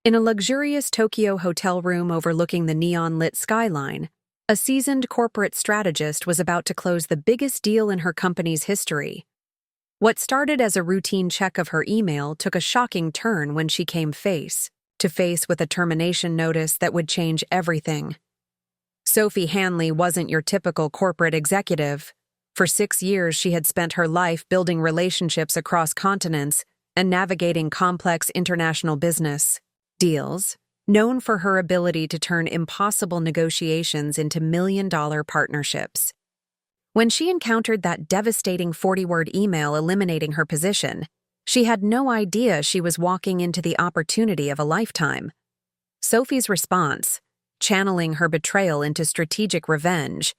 In a luxurious Tokyo hotel room overlooking the neon-lit skyline, a seasoned corporate strategist was about to close the biggest deal in her company's history. What started as a routine check of her email took a shocking turn when she came face to face with a termination notice that would change everything. Sophie Hanley wasn't your typical corporate executive. For 6 years, she had spent her life building relationships across continents and navigating complex international business deals, known for her ability to turn impossible negotiations into million-dollar partnerships. When she encountered that devastating 40-word email eliminating her position, she had no idea she was walking into the opportunity of a lifetime. Sophie's response, channeling her betrayal into strategic revenge,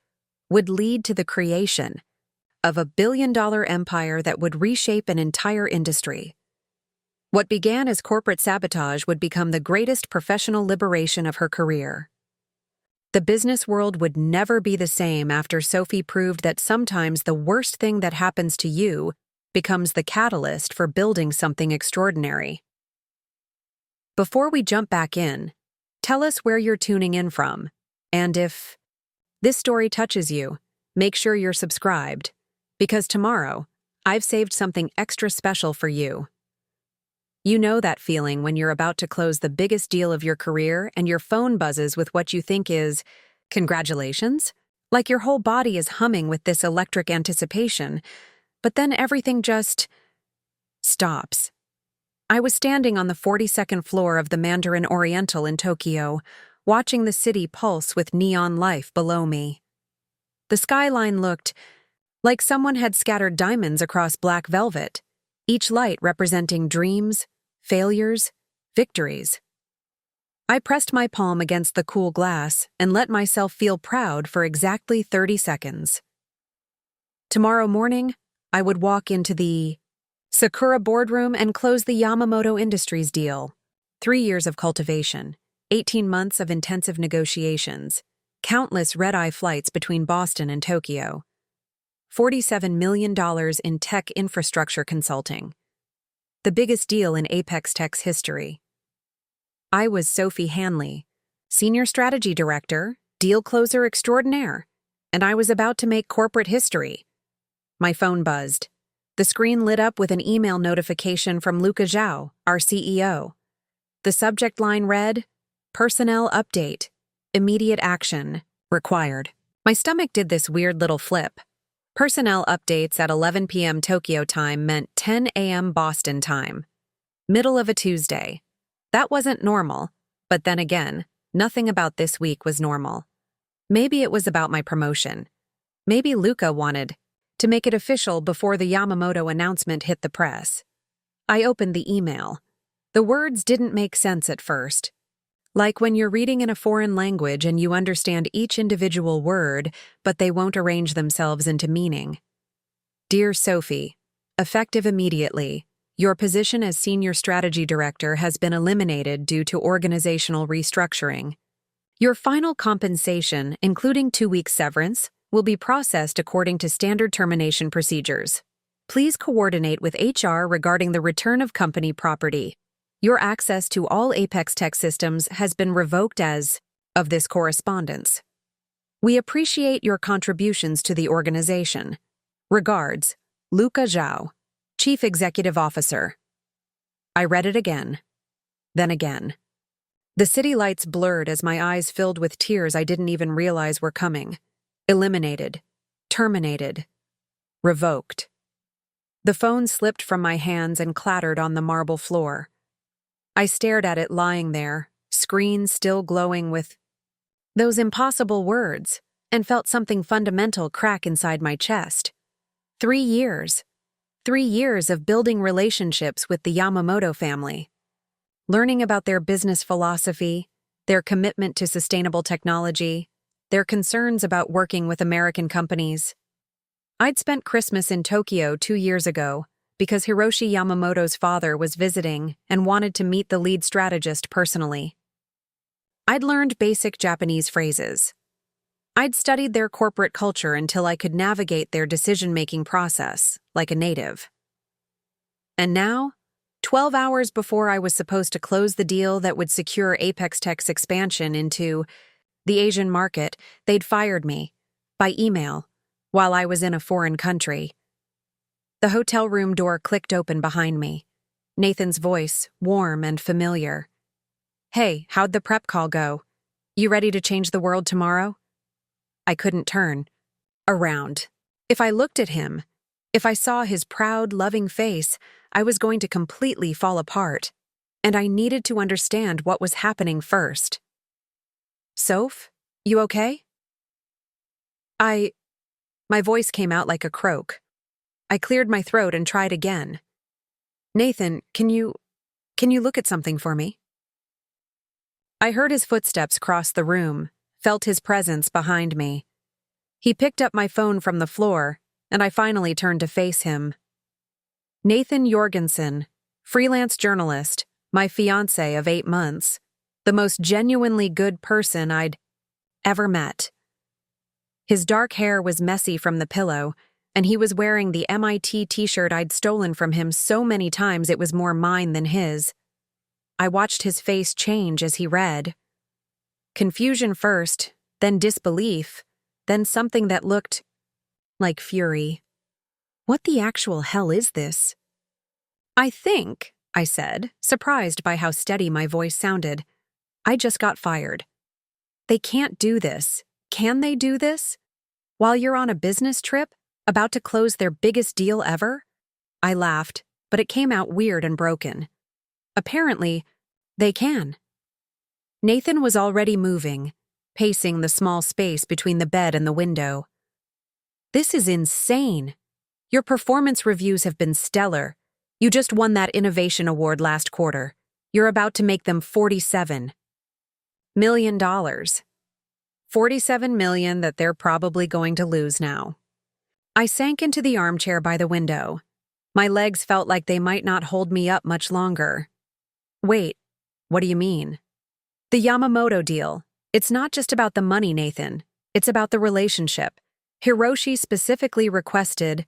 would lead to the creation of a billion-dollar empire that would reshape an entire industry. What began as corporate sabotage would become the greatest professional liberation of her career. The business world would never be the same after Sophie proved that sometimes the worst thing that happens to you becomes the catalyst for building something extraordinary. Before we jump back in, tell us where you're tuning in from, and if this story touches you, make sure you're subscribed, because tomorrow, I've saved something extra special for you. You know that feeling when you're about to close the biggest deal of your career and your phone buzzes with what you think is, congratulations? Like your whole body is humming with this electric anticipation, but then everything just stops. I was standing on the 42nd floor of the Mandarin Oriental in Tokyo, watching the city pulse with neon life below me. The skyline looked like someone had scattered diamonds across black velvet, each light representing dreams, failures, victories. I pressed my palm against the cool glass and let myself feel proud for exactly 30 seconds. Tomorrow morning, I would walk into the Sakura boardroom and close the Yamamoto Industries deal. 3 years of cultivation, 18 months of intensive negotiations, countless red-eye flights between Boston and Tokyo, $47 million in tech infrastructure consulting. The biggest deal in Apex Tech's history. I was Sophie Hanley, Senior Strategy Director, Deal Closer Extraordinaire, and I was about to make corporate history. My phone buzzed. The screen lit up with an email notification from Luca Zhao, our CEO. The subject line read, Personnel Update, Immediate Action, Required. My stomach did this weird little flip. Personnel updates at 11 p.m. Tokyo time meant 10 a.m. Boston time. Middle of a Tuesday. That wasn't normal, but then again, nothing about this week was normal. Maybe it was about my promotion. Maybe Luca wanted to make it official before the Yamamoto announcement hit the press. I opened the email. The words didn't make sense at first. Like when you're reading in a foreign language and you understand each individual word, but they won't arrange themselves into meaning. Dear Sophie, effective immediately, your position as Senior Strategy Director has been eliminated due to organizational restructuring. Your final compensation, including 2 weeks severance, will be processed according to standard termination procedures. Please coordinate with HR regarding the return of company property. Your access to all Apex Tech systems has been revoked as of this correspondence. We appreciate your contributions to the organization. Regards, Luca Zhao, Chief Executive Officer. I read it again. Then again. The city lights blurred as my eyes filled with tears I didn't even realize were coming. Eliminated. Terminated. Revoked. The phone slipped from my hands and clattered on the marble floor. I stared at it lying there, screen still glowing with those impossible words, and felt something fundamental crack inside my chest. 3 years. 3 years of building relationships with the Yamamoto family. Learning about their business philosophy, their commitment to sustainable technology, their concerns about working with American companies. I'd spent Christmas in Tokyo 2 years ago, because Hiroshi Yamamoto's father was visiting and wanted to meet the lead strategist personally. I'd learned basic Japanese phrases. I'd studied their corporate culture until I could navigate their decision-making process like a native. And now, 12 hours before I was supposed to close the deal that would secure Apex Tech's expansion into the Asian market, they'd fired me, by email, while I was in a foreign country. The hotel room door clicked open behind me. Nathan's voice, warm and familiar. "Hey, how'd the prep call go? You ready to change the world tomorrow?" I couldn't turn around. If I looked at him, if I saw his proud, loving face, I was going to completely fall apart, and I needed to understand what was happening first. "Soph, you okay?" My voice came out like a croak. I cleared my throat and tried again. "Nathan, can you look at something for me?" I heard his footsteps cross the room, felt his presence behind me. He picked up my phone from the floor, and I finally turned to face him. Nathan Jorgensen, freelance journalist, my fiancé of 8 months, the most genuinely good person I'd ever met. His dark hair was messy from the pillow, and he was wearing the MIT t-shirt I'd stolen from him so many times it was more mine than his. I watched his face change as he read. Confusion first, then disbelief, then something that looked like fury. What the actual hell is this? "I think," I said, surprised by how steady my voice sounded, "I just got fired." "They can't do this. Can they do this? While you're on a business trip, about to close their biggest deal ever?" I laughed, but it came out weird and broken. "Apparently, they can." Nathan was already moving, pacing the small space between the bed and the window. "This is insane. Your performance reviews have been stellar. You just won that innovation award last quarter. You're about to make them $47 million. $47 million that they're probably going to lose now." I sank into the armchair by the window. My legs felt like they might not hold me up much longer. "Wait, what do you mean?" "The Yamamoto deal. It's not just about the money, Nathan. It's about the relationship. Hiroshi specifically requested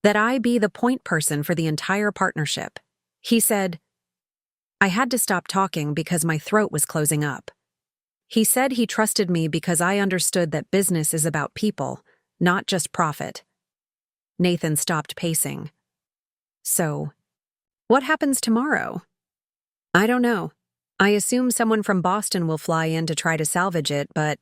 that I be the point person for the entire partnership. He said—" I had to stop talking because my throat was closing up. "He said he trusted me because I understood that business is about people, not just profit." Nathan stopped pacing. "So, what happens tomorrow?" "I don't know. I assume someone from Boston will fly in to try to salvage it, but—"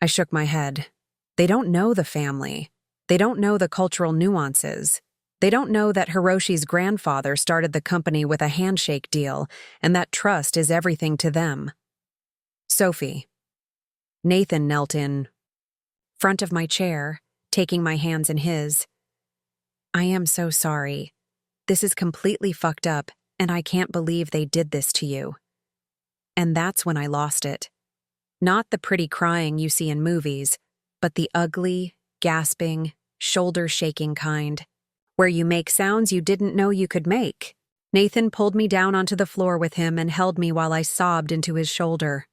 I shook my head. "They don't know the family. They don't know the cultural nuances. They don't know that Hiroshi's grandfather started the company with a handshake deal, and that trust is everything to them." "Sophie." Nathan knelt in front of my chair, taking my hands in his. "I am so sorry. This is completely fucked up, and I can't believe they did this to you." And that's when I lost it. Not the pretty crying you see in movies, but the ugly, gasping, shoulder-shaking kind, where you make sounds you didn't know you could make. Nathan pulled me down onto the floor with him and held me while I sobbed into his shoulder.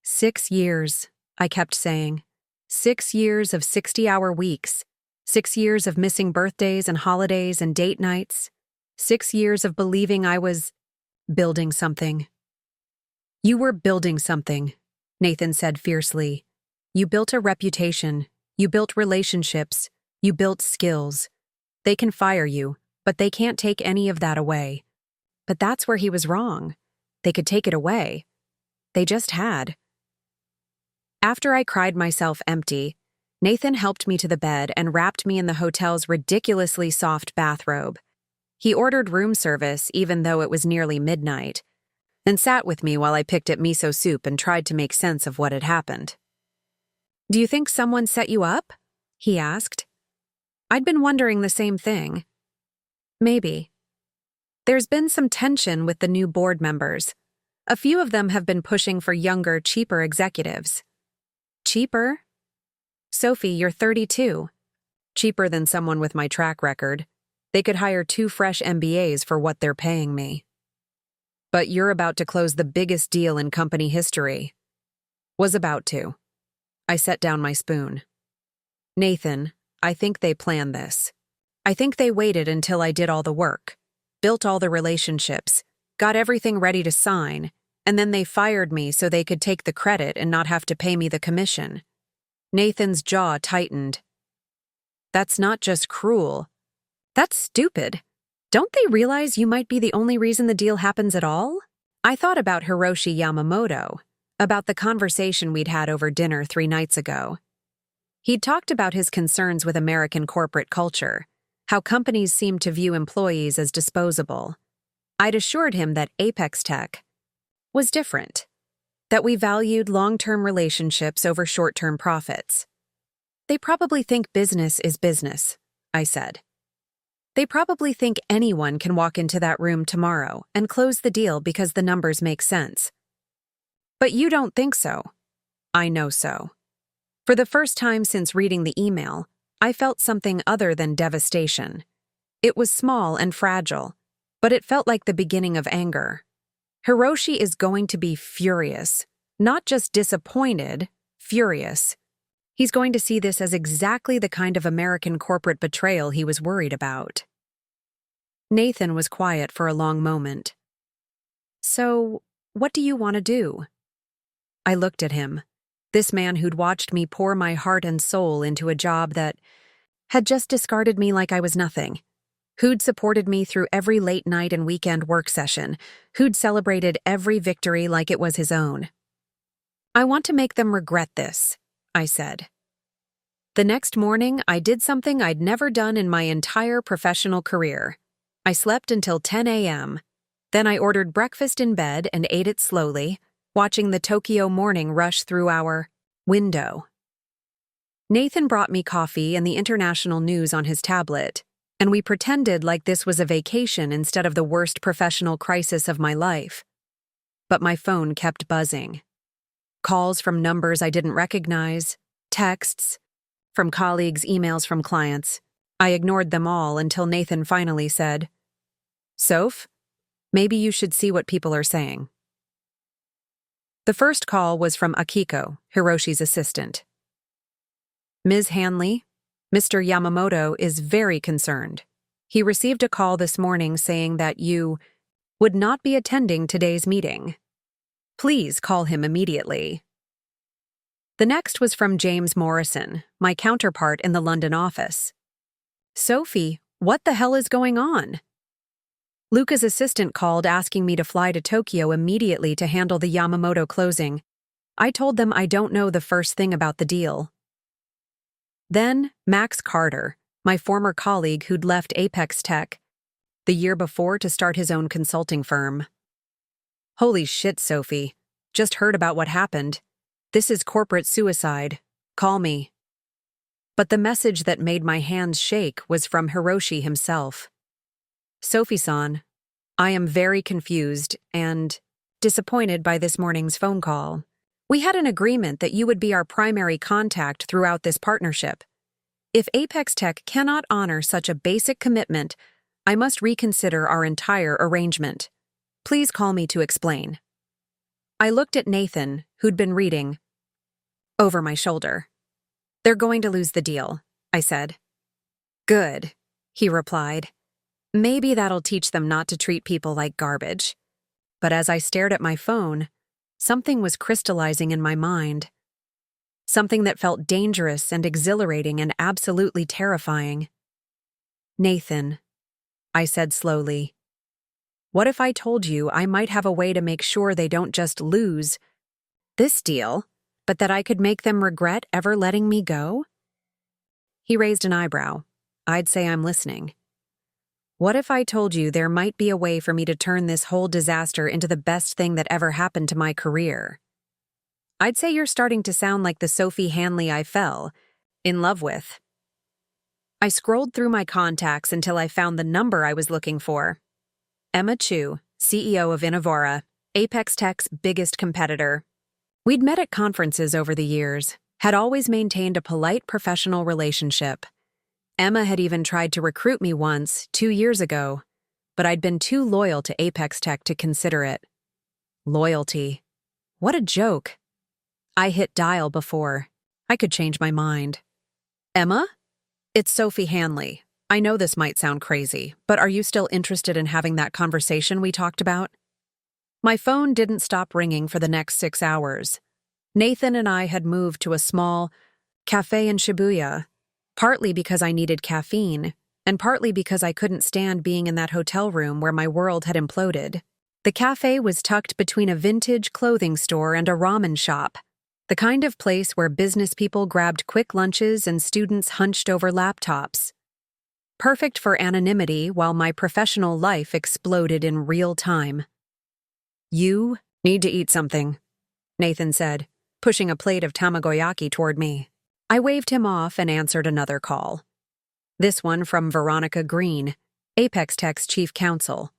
6 years, I kept saying. 6 years of 60-hour weeks. 6 years of missing birthdays and holidays and date nights. 6 years of believing I was building something. "You were building something," Nathan said fiercely. "You built a reputation. You built relationships. You built skills. They can fire you, but they can't take any of that away." But that's where he was wrong. They could take it away. They just had. After I cried myself empty, Nathan helped me to the bed and wrapped me in the hotel's ridiculously soft bathrobe. He ordered room service even though it was nearly midnight, and sat with me while I picked at miso soup and tried to make sense of what had happened. "Do you think someone set you up?" he asked. I'd been wondering the same thing. Maybe. There's been some tension with the new board members. A few of them have been pushing for younger, cheaper executives. Cheaper? Sophie, you're 32. Cheaper than someone with my track record. They could hire 2 fresh MBAs for what they're paying me. But you're about to close the biggest deal in company history. Was about to. I set down my spoon. Nathan, I think they planned this. I think they waited until I did all the work. built all the relationships, got everything ready to sign, and then they fired me so they could take the credit and not have to pay me the commission. Nathan's jaw tightened. That's not just cruel. That's stupid. Don't they realize you might be the only reason the deal happens at all? I thought about Hiroshi Yamamoto, about the conversation we'd had over dinner 3 nights ago. He'd talked about his concerns with American corporate culture, how companies seem to view employees as disposable. I'd assured him that Apex Tech was different, that we valued long-term relationships over short-term profits. They probably think business is business, I said. They probably think anyone can walk into that room tomorrow and close the deal because the numbers make sense. But you don't think so. I know so. For the first time since reading the email, I felt something other than devastation. It was small and fragile, but it felt like the beginning of anger. Hiroshi is going to be furious, not just disappointed, furious. He's going to see this as exactly the kind of American corporate betrayal he was worried about. Nathan was quiet for a long moment. So, what do you want to do? I looked at him, this man who'd watched me pour my heart and soul into a job that had just discarded me like I was nothing, who'd supported me through every late night and weekend work session, who'd celebrated every victory like it was his own. I want to make them regret this, I said. The next morning, I did something I'd never done in my entire professional career. I slept until 10 a.m. Then I ordered breakfast in bed and ate it slowly, watching the Tokyo morning rush through our window. Nathan brought me coffee and the international news on his tablet, and we pretended like this was a vacation instead of the worst professional crisis of my life. But my phone kept buzzing. Calls from numbers I didn't recognize, texts from colleagues, emails from clients. I ignored them all until Nathan finally said, "Soph, maybe you should see what people are saying." The first call was from Akiko, Hiroshi's assistant. "Ms. Hanley, Mr. Yamamoto is very concerned. He received a call this morning saying that you would not be attending today's meeting. Please call him immediately." The next was from James Morrison, my counterpart in the London office. "Sophie, what the hell is going on?" Luca's assistant called asking me to fly to Tokyo immediately to handle the Yamamoto closing. I told them I don't know the first thing about the deal. Then, Max Carter, my former colleague who'd left Apex Tech the year before to start his own consulting firm. "Holy shit, Sophie. Just heard about what happened. This is corporate suicide. Call me." But the message that made my hands shake was from Hiroshi himself. "Sophie-san, I am very confused and disappointed by this morning's phone call. We had an agreement that you would be our primary contact throughout this partnership. If Apex Tech cannot honor such a basic commitment, I must reconsider our entire arrangement. Please call me to explain." I looked at Nathan, who'd been reading, over my shoulder. "They're going to lose the deal," I said. "Good," he replied. "Maybe that'll teach them not to treat people like garbage." But as I stared at my phone, something was crystallizing in my mind. Something that felt dangerous and exhilarating and absolutely terrifying. "Nathan," I said slowly, "what if I told you I might have a way to make sure they don't just lose this deal, but that I could make them regret ever letting me go?" He raised an eyebrow. I'd say I'm listening. "What if I told you there might be a way for me to turn this whole disaster into the best thing that ever happened to my career?" I'd say you're starting to sound like the Sophie Hanley I fell in love with. I scrolled through my contacts until I found the number I was looking for. Emma Chu, CEO of Innovora, Apex Tech's biggest competitor. We'd met at conferences over the years, had always maintained a polite professional relationship. Emma had even tried to recruit me once, 2 years ago, but I'd been too loyal to Apex Tech to consider it. Loyalty. What a joke. I hit dial before I could change my mind. "Emma? It's Sophie Hanley. I know this might sound crazy, but are you still interested in having that conversation we talked about? My phone didn't stop ringing for the next 6 hours. Nathan and I had moved to a small cafe in Shibuya, partly because I needed caffeine, and partly because I couldn't stand being in that hotel room where my world had imploded. The cafe was tucked between a vintage clothing store and a ramen shop, the kind of place where business people grabbed quick lunches and students hunched over laptops. Perfect for anonymity while my professional life exploded in real time. "You need to eat something," Nathan said, pushing a plate of tamagoyaki toward me. I waved him off and answered another call. This one from Veronica Green, Apex Tech's chief counsel.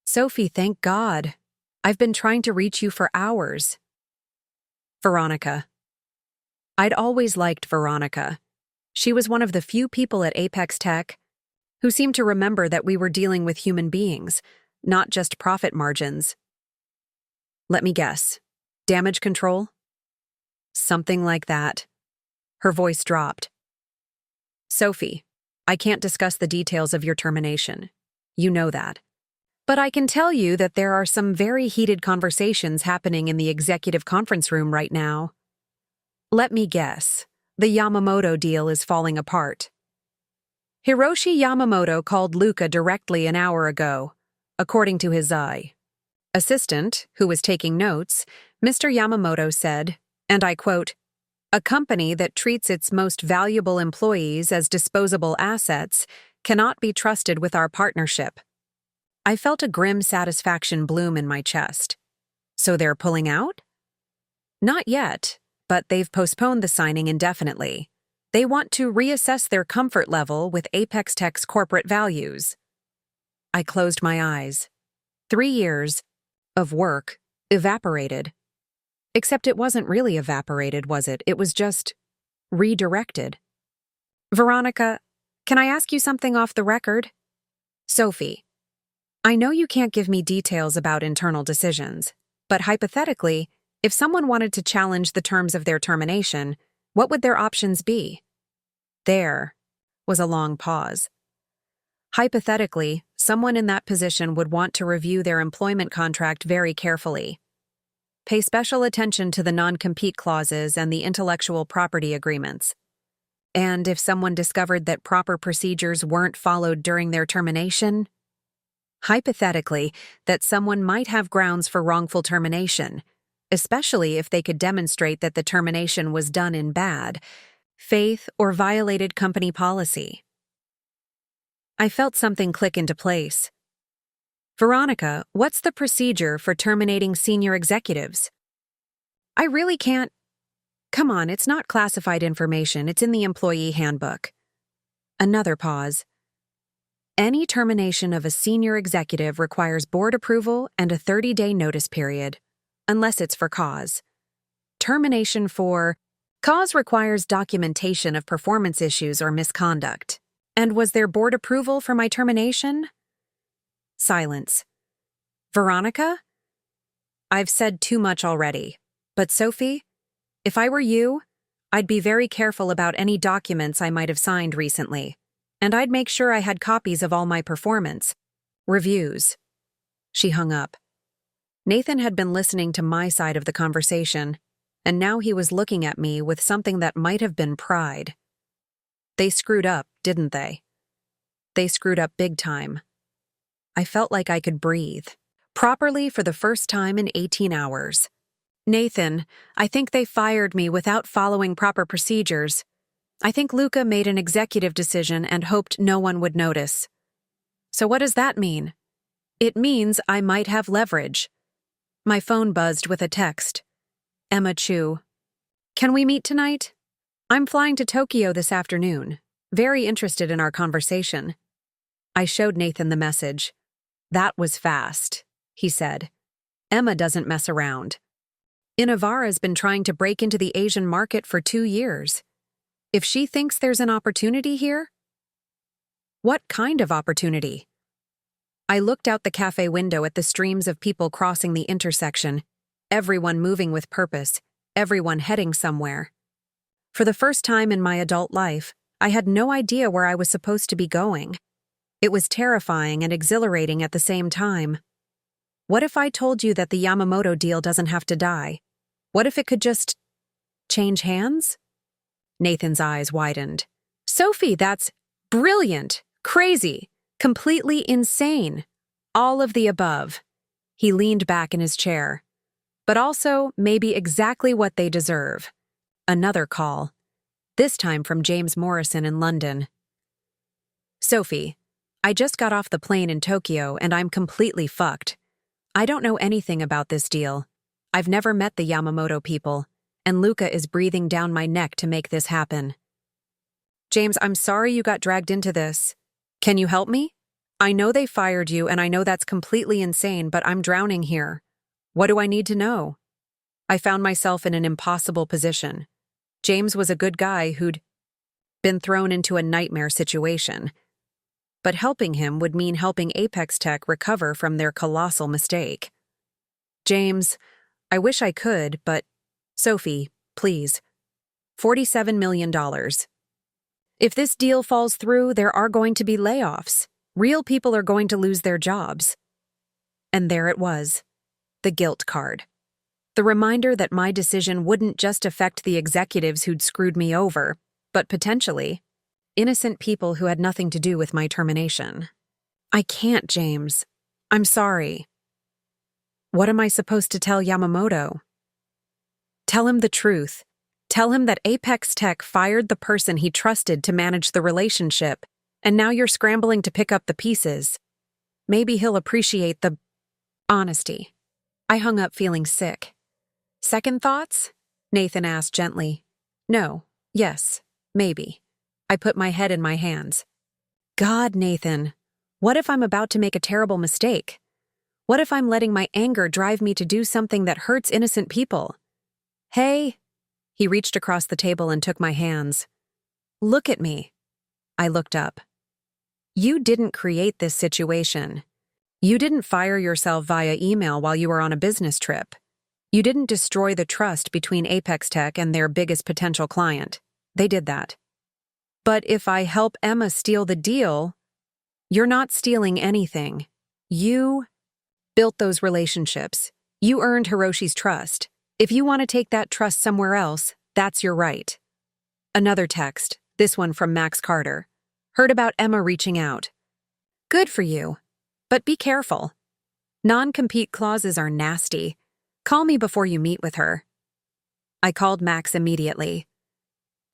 "Sophie, thank God. I've been trying to reach you for hours." Veronica. I'd always liked Veronica. She was one of the few people at Apex Tech who seemed to remember that we were dealing with human beings, not just profit margins. Let me guess. Damage control? Something like that. Her voice dropped. "Sophie, I can't discuss the details of your termination. You know that. But I can tell you that there are some very heated conversations happening in the executive conference room right now. Let me guess. The Yamamoto deal is falling apart." Hiroshi Yamamoto called Luca directly an hour ago, according to his assistant, who was taking notes. Mr. Yamamoto said, and I quote, "A company that treats its most valuable employees as disposable assets cannot be trusted with our partnership." I felt a grim satisfaction bloom in my chest. So they're pulling out? Not yet, but they've postponed the signing indefinitely. They want to reassess their comfort level with Apex Tech's corporate values. I closed my eyes. 3 years of work evaporated. Except it wasn't really evaporated, was it? It was just redirected. "Veronica, can I ask you something off the record?" "Sophie, I know you can't give me details about internal decisions, but hypothetically, if someone wanted to challenge the terms of their termination, what would their options be?" There was a long pause. Hypothetically, someone in that position would want to review their employment contract very carefully. Pay special attention to the non-compete clauses and the intellectual property agreements. And if someone discovered that proper procedures weren't followed during their termination, hypothetically, that someone might have grounds for wrongful termination, especially if they could demonstrate that the termination was done in bad faith or violated company policy. I felt something click into place. "Veronica, what's the procedure for terminating senior executives?" "I really can't." "Come on, it's not classified information, it's in the employee handbook." Another pause. "Any termination of a senior executive requires board approval and a 30-day notice period, unless it's for cause. Termination for cause requires documentation of performance issues or misconduct. And was there board approval for my termination?" Silence. "Veronica? I've said too much already. But Sophie, if I were you, I'd be very careful about any documents I might have signed recently. And I'd make sure I had copies of all my performance reviews." She hung up. Nathan had been listening to my side of the conversation, and now he was looking at me with something that might have been pride. They screwed up, didn't they? They screwed up big time. I felt like I could breathe, properly for the first time in 18 hours. "Nathan, I think they fired me without following proper procedures. I think Luca made an executive decision and hoped no one would notice." "So what does that mean?" "It means I might have leverage." My phone buzzed with a text. Emma Chu. "Can we meet tonight? I'm flying to Tokyo this afternoon. Very interested in our conversation." I showed Nathan the message. "That was fast," he said. "Emma doesn't mess around. Inavara's been trying to break into the Asian market for 2 years. If she thinks there's an opportunity here..." "What kind of opportunity?" I looked out the cafe window at the streams of people crossing the intersection, everyone moving with purpose, everyone heading somewhere. For the first time in my adult life, I had no idea where I was supposed to be going. It was terrifying and exhilarating at the same time. What if I told you that the Yamamoto deal doesn't have to die? What if it could just change hands? Nathan's eyes widened. Sophie, that's brilliant, crazy, completely insane. All of the above. He leaned back in his chair. But also, maybe exactly what they deserve. Another call. This time from James Morrison in London. Sophie, I just got off the plane in Tokyo and I'm completely fucked. I don't know anything about this deal. I've never met the Yamamoto people, and Luca is breathing down my neck to make this happen. James, I'm sorry you got dragged into this. Can you help me? I know they fired you and I know that's completely insane, but I'm drowning here. What do I need to know? I found myself in an impossible position. James was a good guy who'd been thrown into a nightmare situation. But helping him would mean helping Apex Tech recover from their colossal mistake. James, I wish I could, but Sophie, please. $47 million. If this deal falls through, there are going to be layoffs. Real people are going to lose their jobs. And there it was. The guilt card. The reminder that my decision wouldn't just affect the executives who'd screwed me over, but potentially innocent people who had nothing to do with my termination. I can't, James. I'm sorry. What am I supposed to tell Yamamoto? Tell him the truth. Tell him that Apex Tech fired the person he trusted to manage the relationship, and now you're scrambling to pick up the pieces. Maybe he'll appreciate the honesty. I hung up feeling sick. Second thoughts? Nathan asked gently. No, yes, maybe. I put my head in my hands. God, Nathan, what if I'm about to make a terrible mistake? What if I'm letting my anger drive me to do something that hurts innocent people? Hey, he reached across the table and took my hands. Look at me. I looked up. You didn't create this situation. You didn't fire yourself via email while you were on a business trip. You didn't destroy the trust between Apex Tech and their biggest potential client. They did that. But if I help Emma steal the deal, you're not stealing anything. You built those relationships. You earned Hiroshi's trust. If you want to take that trust somewhere else, that's your right. Another text, this one from Max Carter. Heard about Emma reaching out. Good for you. But be careful. Non-compete clauses are nasty. Call me before you meet with her. I called Max immediately.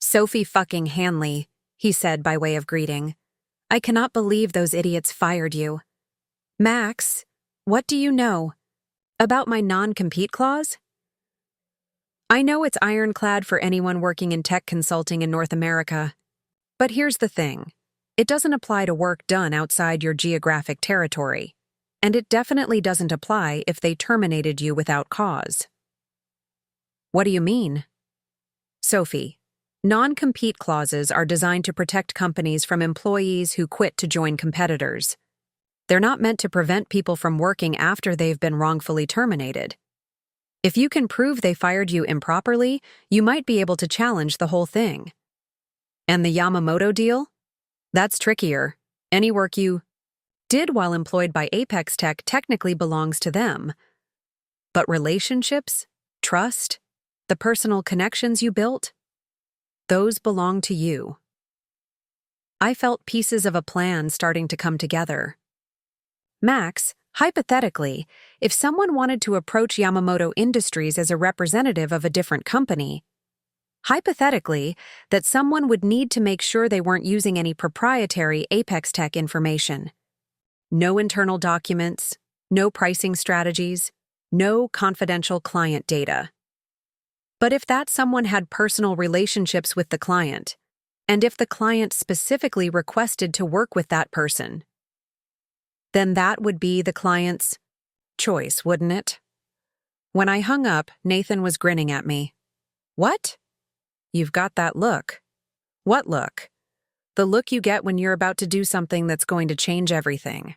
Sophie fucking Hanley, he said by way of greeting. I cannot believe those idiots fired you. Max, what do you know? About my non-compete clause? I know it's ironclad for anyone working in tech consulting in North America. But here's the thing. It doesn't apply to work done outside your geographic territory. And it definitely doesn't apply if they terminated you without cause. What do you mean? Sophie, non-compete clauses are designed to protect companies from employees who quit to join competitors. They're not meant to prevent people from working after they've been wrongfully terminated. If you can prove they fired you improperly, you might be able to challenge the whole thing. And the Yamamoto deal? That's trickier. Any work you did while employed by Apex Tech technically belongs to them. But relationships, trust, the personal connections you built, those belong to you. I felt pieces of a plan starting to come together. Max, hypothetically, if someone wanted to approach Yamamoto Industries as a representative of a different company, hypothetically, that someone would need to make sure they weren't using any proprietary Apex Tech information. No internal documents, no pricing strategies, no confidential client data. But if that someone had personal relationships with the client, and if the client specifically requested to work with that person, then that would be the client's choice, wouldn't it? When I hung up, Nathan was grinning at me. What? You've got that look. What look? The look you get when you're about to do something that's going to change everything.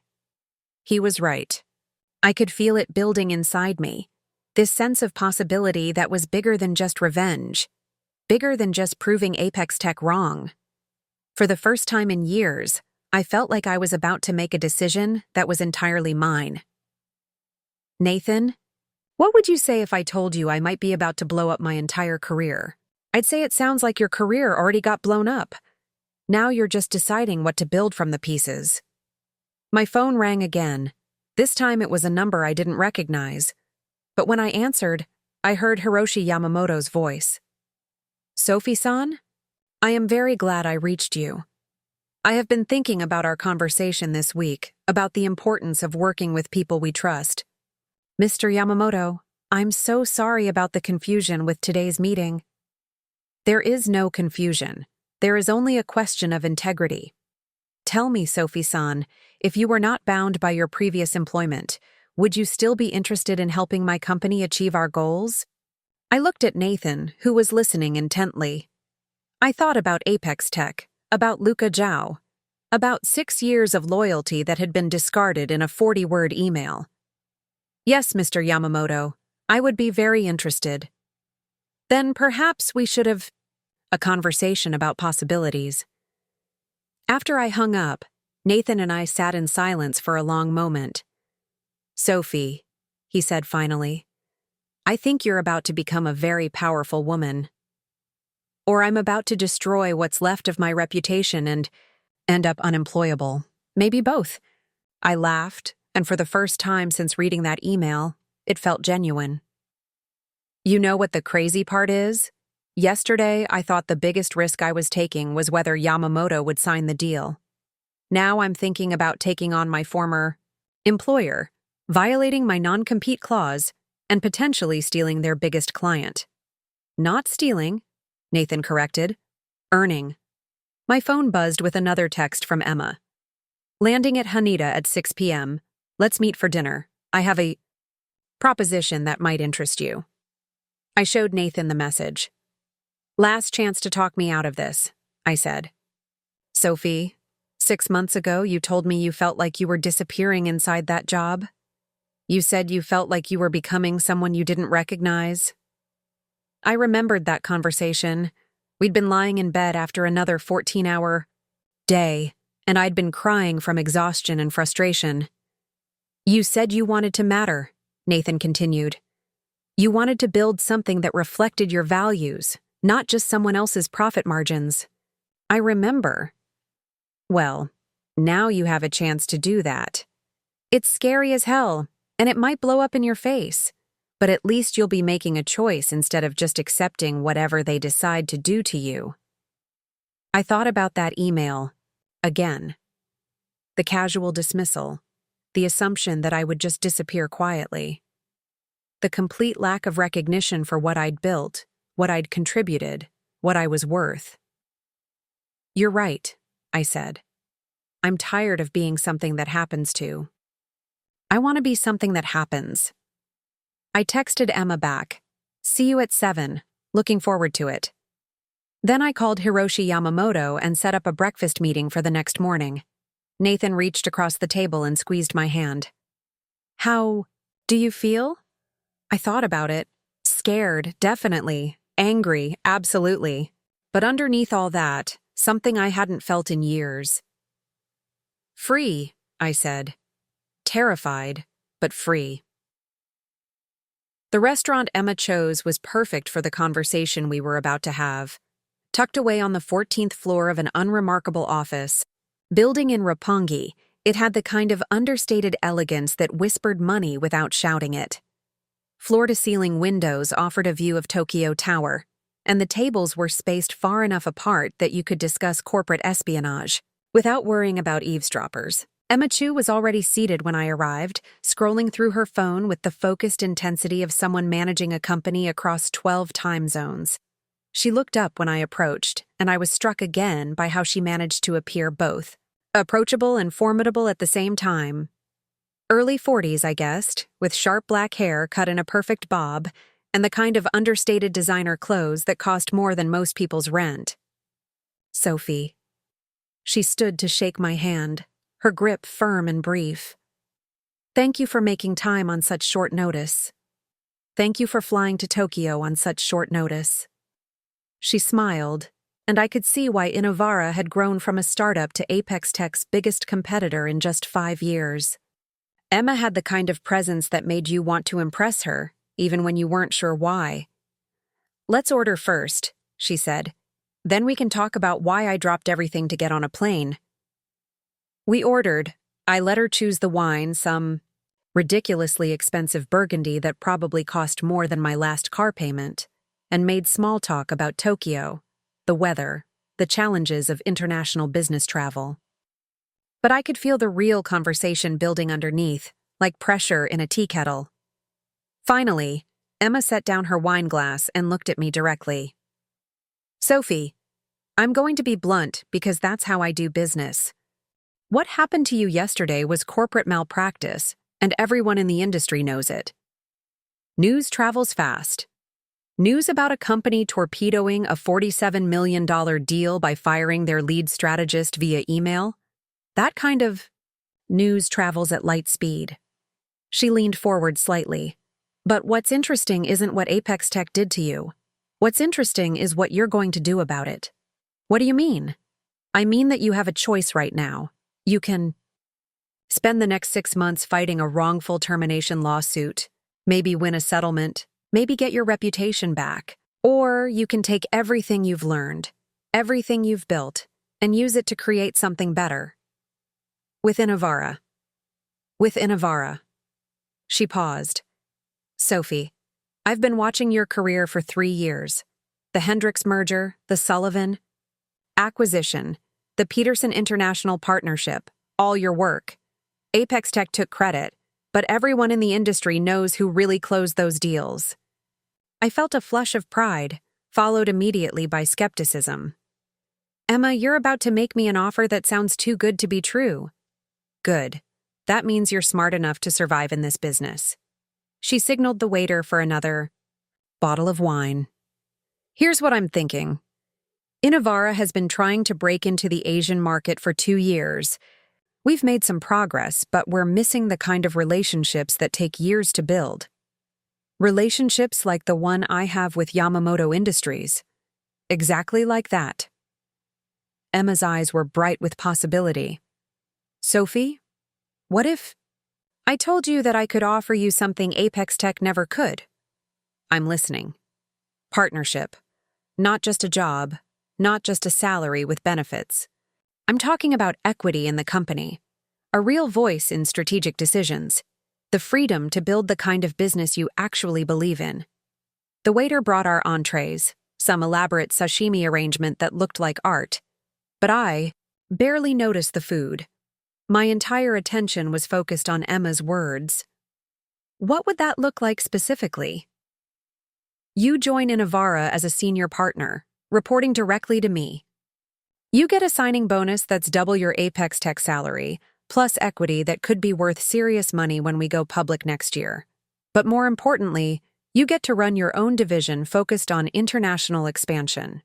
He was right. I could feel it building inside me. This sense of possibility that was bigger than just revenge. Bigger than just proving Apex Tech wrong. For the first time in years, I felt like I was about to make a decision that was entirely mine. Nathan, what would you say if I told you I might be about to blow up my entire career? I'd say it sounds like your career already got blown up. Now you're just deciding what to build from the pieces. My phone rang again. This time it was a number I didn't recognize. But when I answered, I heard Hiroshi Yamamoto's voice. Sophie-san? I am very glad I reached you. I have been thinking about our conversation this week, about the importance of working with people we trust. Mr. Yamamoto, I'm so sorry about the confusion with today's meeting. There is no confusion. There is only a question of integrity. Tell me, Sophie-san, if you were not bound by your previous employment, would you still be interested in helping my company achieve our goals? I looked at Nathan, who was listening intently. I thought about Apex Tech, about Luca Zhao, about 6 years of loyalty that had been discarded in a 40-word email. Yes, Mr. Yamamoto, I would be very interested. Then perhaps we should have a conversation about possibilities. After I hung up, Nathan and I sat in silence for a long moment. Sophie, he said finally, I think you're about to become a very powerful woman. Or I'm about to destroy what's left of my reputation and end up unemployable. Maybe both. I laughed, and for the first time since reading that email, it felt genuine. You know what the crazy part is? Yesterday, I thought the biggest risk I was taking was whether Yamamoto would sign the deal. Now I'm thinking about taking on my former employer, violating my non-compete clause, and potentially stealing their biggest client. Not stealing, Nathan corrected. Earning. My phone buzzed with another text from Emma. Landing at Haneda at 6 p.m. Let's meet for dinner. I have a proposition that might interest you. I showed Nathan the message. Last chance to talk me out of this, I said. Sophie, 6 months ago you told me you felt like you were disappearing inside that job. You said you felt like you were becoming someone you didn't recognize. I remembered that conversation. We'd been lying in bed after another 14-hour day, and I'd been crying from exhaustion and frustration. You said you wanted to matter, Nathan continued. You wanted to build something that reflected your values, not just someone else's profit margins. I remember. Well, now you have a chance to do that. It's scary as hell, and it might blow up in your face, but at least you'll be making a choice instead of just accepting whatever they decide to do to you. I thought about that email, again. The casual dismissal, the assumption that I would just disappear quietly. The complete lack of recognition for what I'd built, what I'd contributed, what I was worth. You're right, I said. I'm tired of being something that happens to. I want to be something that happens. I texted Emma back. See you at 7. Looking forward to it. Then I called Hiroshi Yamamoto and set up a breakfast meeting for the next morning. Nathan reached across the table and squeezed my hand. How do you feel? I thought about it. Scared, definitely. Angry, absolutely. But underneath all that, something I hadn't felt in years. Free, I said. Terrified, but free. The restaurant Emma chose was perfect for the conversation we were about to have. Tucked away on the 14th floor of an unremarkable office, building in Roppongi, it had the kind of understated elegance that whispered money without shouting it. Floor-to-ceiling windows offered a view of Tokyo Tower, and the tables were spaced far enough apart that you could discuss corporate espionage without worrying about eavesdroppers. Emma Chu was already seated when I arrived, scrolling through her phone with the focused intensity of someone managing a company across 12 time zones. She looked up when I approached, and I was struck again by how she managed to appear both approachable and formidable at the same time. Early 40s, I guessed, with sharp black hair cut in a perfect bob, and the kind of understated designer clothes that cost more than most people's rent. Sophie. She stood to shake my hand, her grip firm and brief. Thank you for making time on such short notice. Thank you for flying to Tokyo on such short notice. She smiled, and I could see why Innovara had grown from a startup to Apex Tech's biggest competitor in just 5 years. Emma had the kind of presence that made you want to impress her, even when you weren't sure why. "Let's order first," she said. "Then we can talk about why I dropped everything to get on a plane." We ordered. I let her choose the wine, some ridiculously expensive Burgundy that probably cost more than my last car payment, and made small talk about Tokyo, the weather, the challenges of international business travel. But I could feel the real conversation building underneath, like pressure in a tea kettle. Finally, Emma set down her wine glass and looked at me directly. "Sophie, I'm going to be blunt because that's how I do business. What happened to you yesterday was corporate malpractice, and everyone in the industry knows it. News travels fast. News about a company torpedoing a $47 million deal by firing their lead strategist via email? That kind of news travels at light speed." She leaned forward slightly. "But what's interesting isn't what Apex Tech did to you. What's interesting is what you're going to do about it." "What do you mean?" "I mean that you have a choice right now. You can spend the next 6 months fighting a wrongful termination lawsuit, maybe win a settlement, maybe get your reputation back. Or you can take everything you've learned, everything you've built, and use it to create something better. With Innovara." "With Innovara." She paused. "Sophie, I've been watching your career for 3 years. The Hendricks merger, the Sullivan acquisition, the Peterson International Partnership, all your work. Apex Tech took credit, but everyone in the industry knows who really closed those deals." I felt a flush of pride, followed immediately by skepticism. "Emma, you're about to make me an offer that sounds too good to be true." "Good. That means you're smart enough to survive in this business." She signaled the waiter for another bottle of wine. "Here's what I'm thinking. Innovara has been trying to break into the Asian market for 2 years. We've made some progress, but we're missing the kind of relationships that take years to build. Relationships like the one I have with Yamamoto Industries. Exactly like that." Emma's eyes were bright with possibility. "Sophie, what if I told you that I could offer you something Apex Tech never could?" "I'm listening." "Partnership. Not just a job, not just a salary with benefits. I'm talking about equity in the company, a real voice in strategic decisions, the freedom to build the kind of business you actually believe in." The waiter brought our entrees, some elaborate sashimi arrangement that looked like art. But I barely noticed the food. My entire attention was focused on Emma's words. "What would that look like specifically?" "You join Innovara as a senior partner, reporting directly to me. You get a signing bonus that's double your Apex Tech salary, plus equity that could be worth serious money when we go public next year. But more importantly, you get to run your own division focused on international expansion."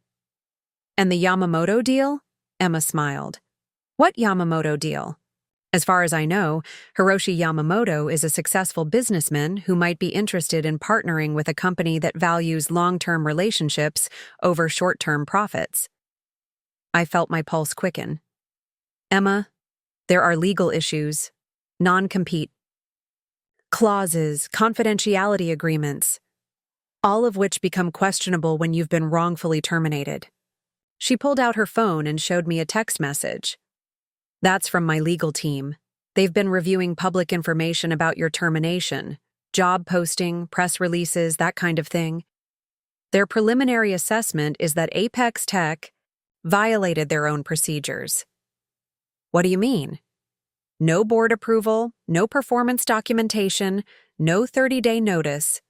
"And the Yamamoto deal?" Emma smiled. "What Yamamoto deal?" "As far as I know, Hiroshi Yamamoto is a successful businessman who might be interested in partnering with a company that values long-term relationships over short-term profits." I felt my pulse quicken. "Emma, there are legal issues, non-compete clauses, confidentiality agreements, all of which become questionable when you've been wrongfully terminated." She pulled out her phone and showed me a text message. "That's from my legal team. They've been reviewing public information about your termination, job posting, press releases, that kind of thing. Their preliminary assessment is that Apex Tech violated their own procedures." "What do you mean?" "No board approval, no performance documentation, no 30-day notice.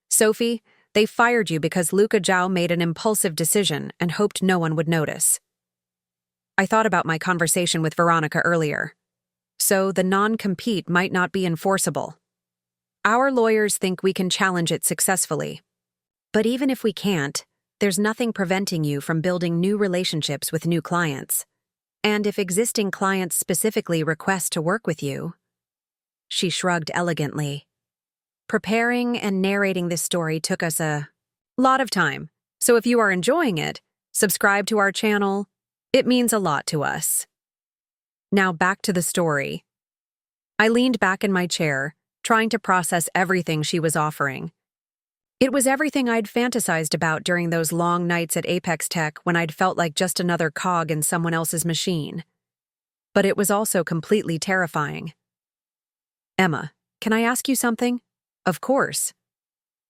Sophie, they fired you because Luca Zhao made an impulsive decision and hoped no one would notice." I thought about my conversation with Veronica earlier. So the non-compete might not be enforceable. Our lawyers think we can challenge it successfully. But even if we can't, there's nothing preventing you from building new relationships with new clients. And if existing clients specifically request to work with you... She shrugged elegantly. "Preparing and narrating this story took us a lot of time, so if you are enjoying it, Subscribe to our channel. It means a lot to us. Now back to the story. I leaned back in my chair, trying to process everything she was offering. It was everything I'd fantasized about during those long nights at Apex Tech when I'd felt like just another cog in someone else's machine. But it was also completely terrifying. Emma, can I ask you something? Of course.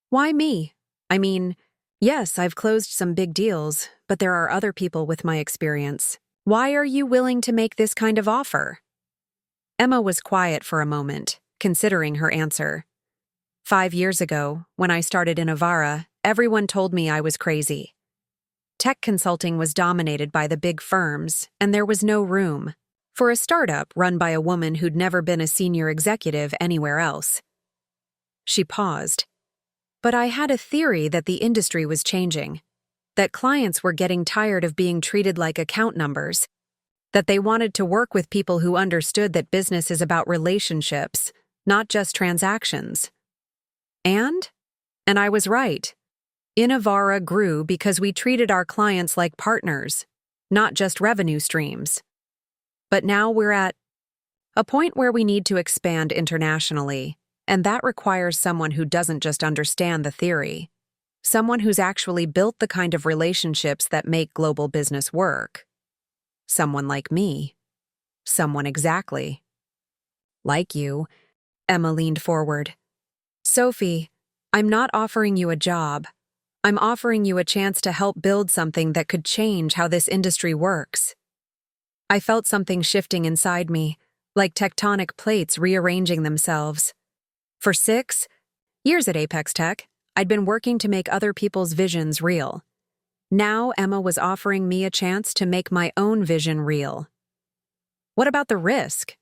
Why me? I mean, yes, I've closed some big deals, but there are other people with my experience. Why are you willing to make this kind of offer? Emma was quiet for a moment, considering her answer. 5 years ago, when I started in Avara, everyone told me I was crazy. Tech consulting was dominated by the big firms, and there was no room for a startup run by a woman who'd never been a senior executive anywhere else. She paused. But I had a theory that the industry was changing, that clients were getting tired of being treated like account numbers, that they wanted to work with people who understood that business is about relationships, not just transactions. And I was right. Avara grew because we treated our clients like partners, not just revenue streams. But now we're at a point where we need to expand internationally, and that requires someone who doesn't just understand the theory, someone who's actually built the kind of relationships that make global business work. Someone like me. Someone exactly like you. Emma leaned forward. Sophie, I'm not offering you a job. I'm offering you a chance to help build something that could change how this industry works. I felt something shifting inside me, like tectonic plates rearranging themselves. For 6 years at Apex Tech, I'd been working to make other people's visions real. Now Emma was offering me a chance to make my own vision real. What about the risk?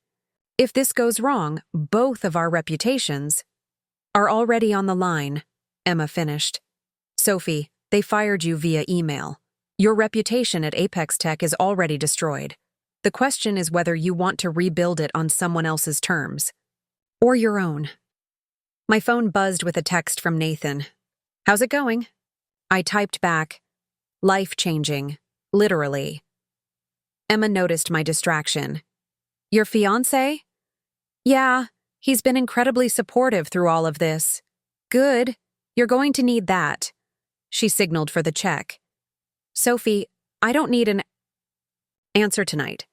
If this goes wrong, both of our reputations are already on the line, Emma finished. Sophie, they fired you via email. Your reputation at Apex Tech is already destroyed. The question is whether you want to rebuild it on someone else's terms. Or your own. My phone buzzed with a text from Nathan. How's it going? I typed back, life-changing, literally. Emma noticed my distraction. Your fiancé? Yeah, he's been incredibly supportive through all of this. Good, you're going to need that. She signaled for the check. Sophie, I don't need an answer tonight.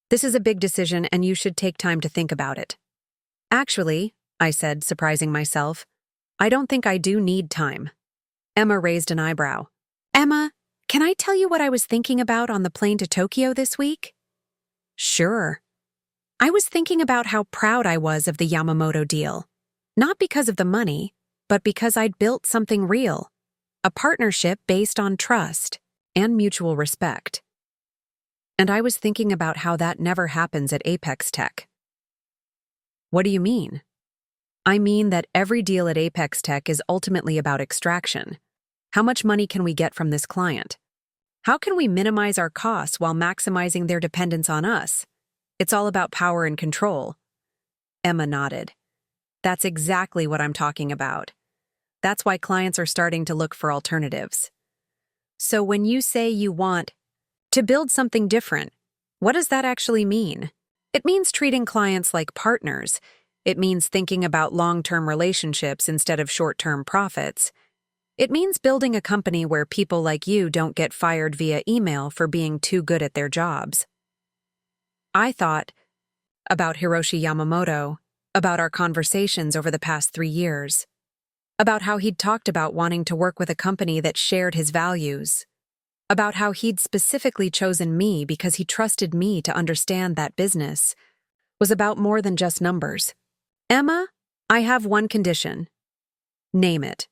This is a big decision and you should take time to think about it. Actually, I said, surprising myself, I don't think I do need time. Emma raised an eyebrow. Emma, can I tell you what I was thinking about on the plane to Tokyo this week? Sure. I was thinking about how proud I was of the Yamamoto deal. Not because of the money, but because I'd built something real. A partnership based on trust and mutual respect. And I was thinking about how that never happens at Apex Tech. What do you mean? I mean that every deal at Apex Tech is ultimately about extraction. How much money can we get from this client? How can we minimize our costs while maximizing their dependence on us? It's all about power and control. Emma nodded. That's exactly what I'm talking about. That's why clients are starting to look for alternatives. So when you say you want to build something different, what does that actually mean? It means treating clients like partners. It means thinking about long-term relationships instead of short-term profits. It means building a company where people like you don't get fired via email for being too good at their jobs. I thought about Hiroshi Yamamoto, about our conversations over the past 3 years, about how he'd talked about wanting to work with a company that shared his values, about how he'd specifically chosen me because he trusted me to understand that business was about more than just numbers. Emma, I have one condition. Name it.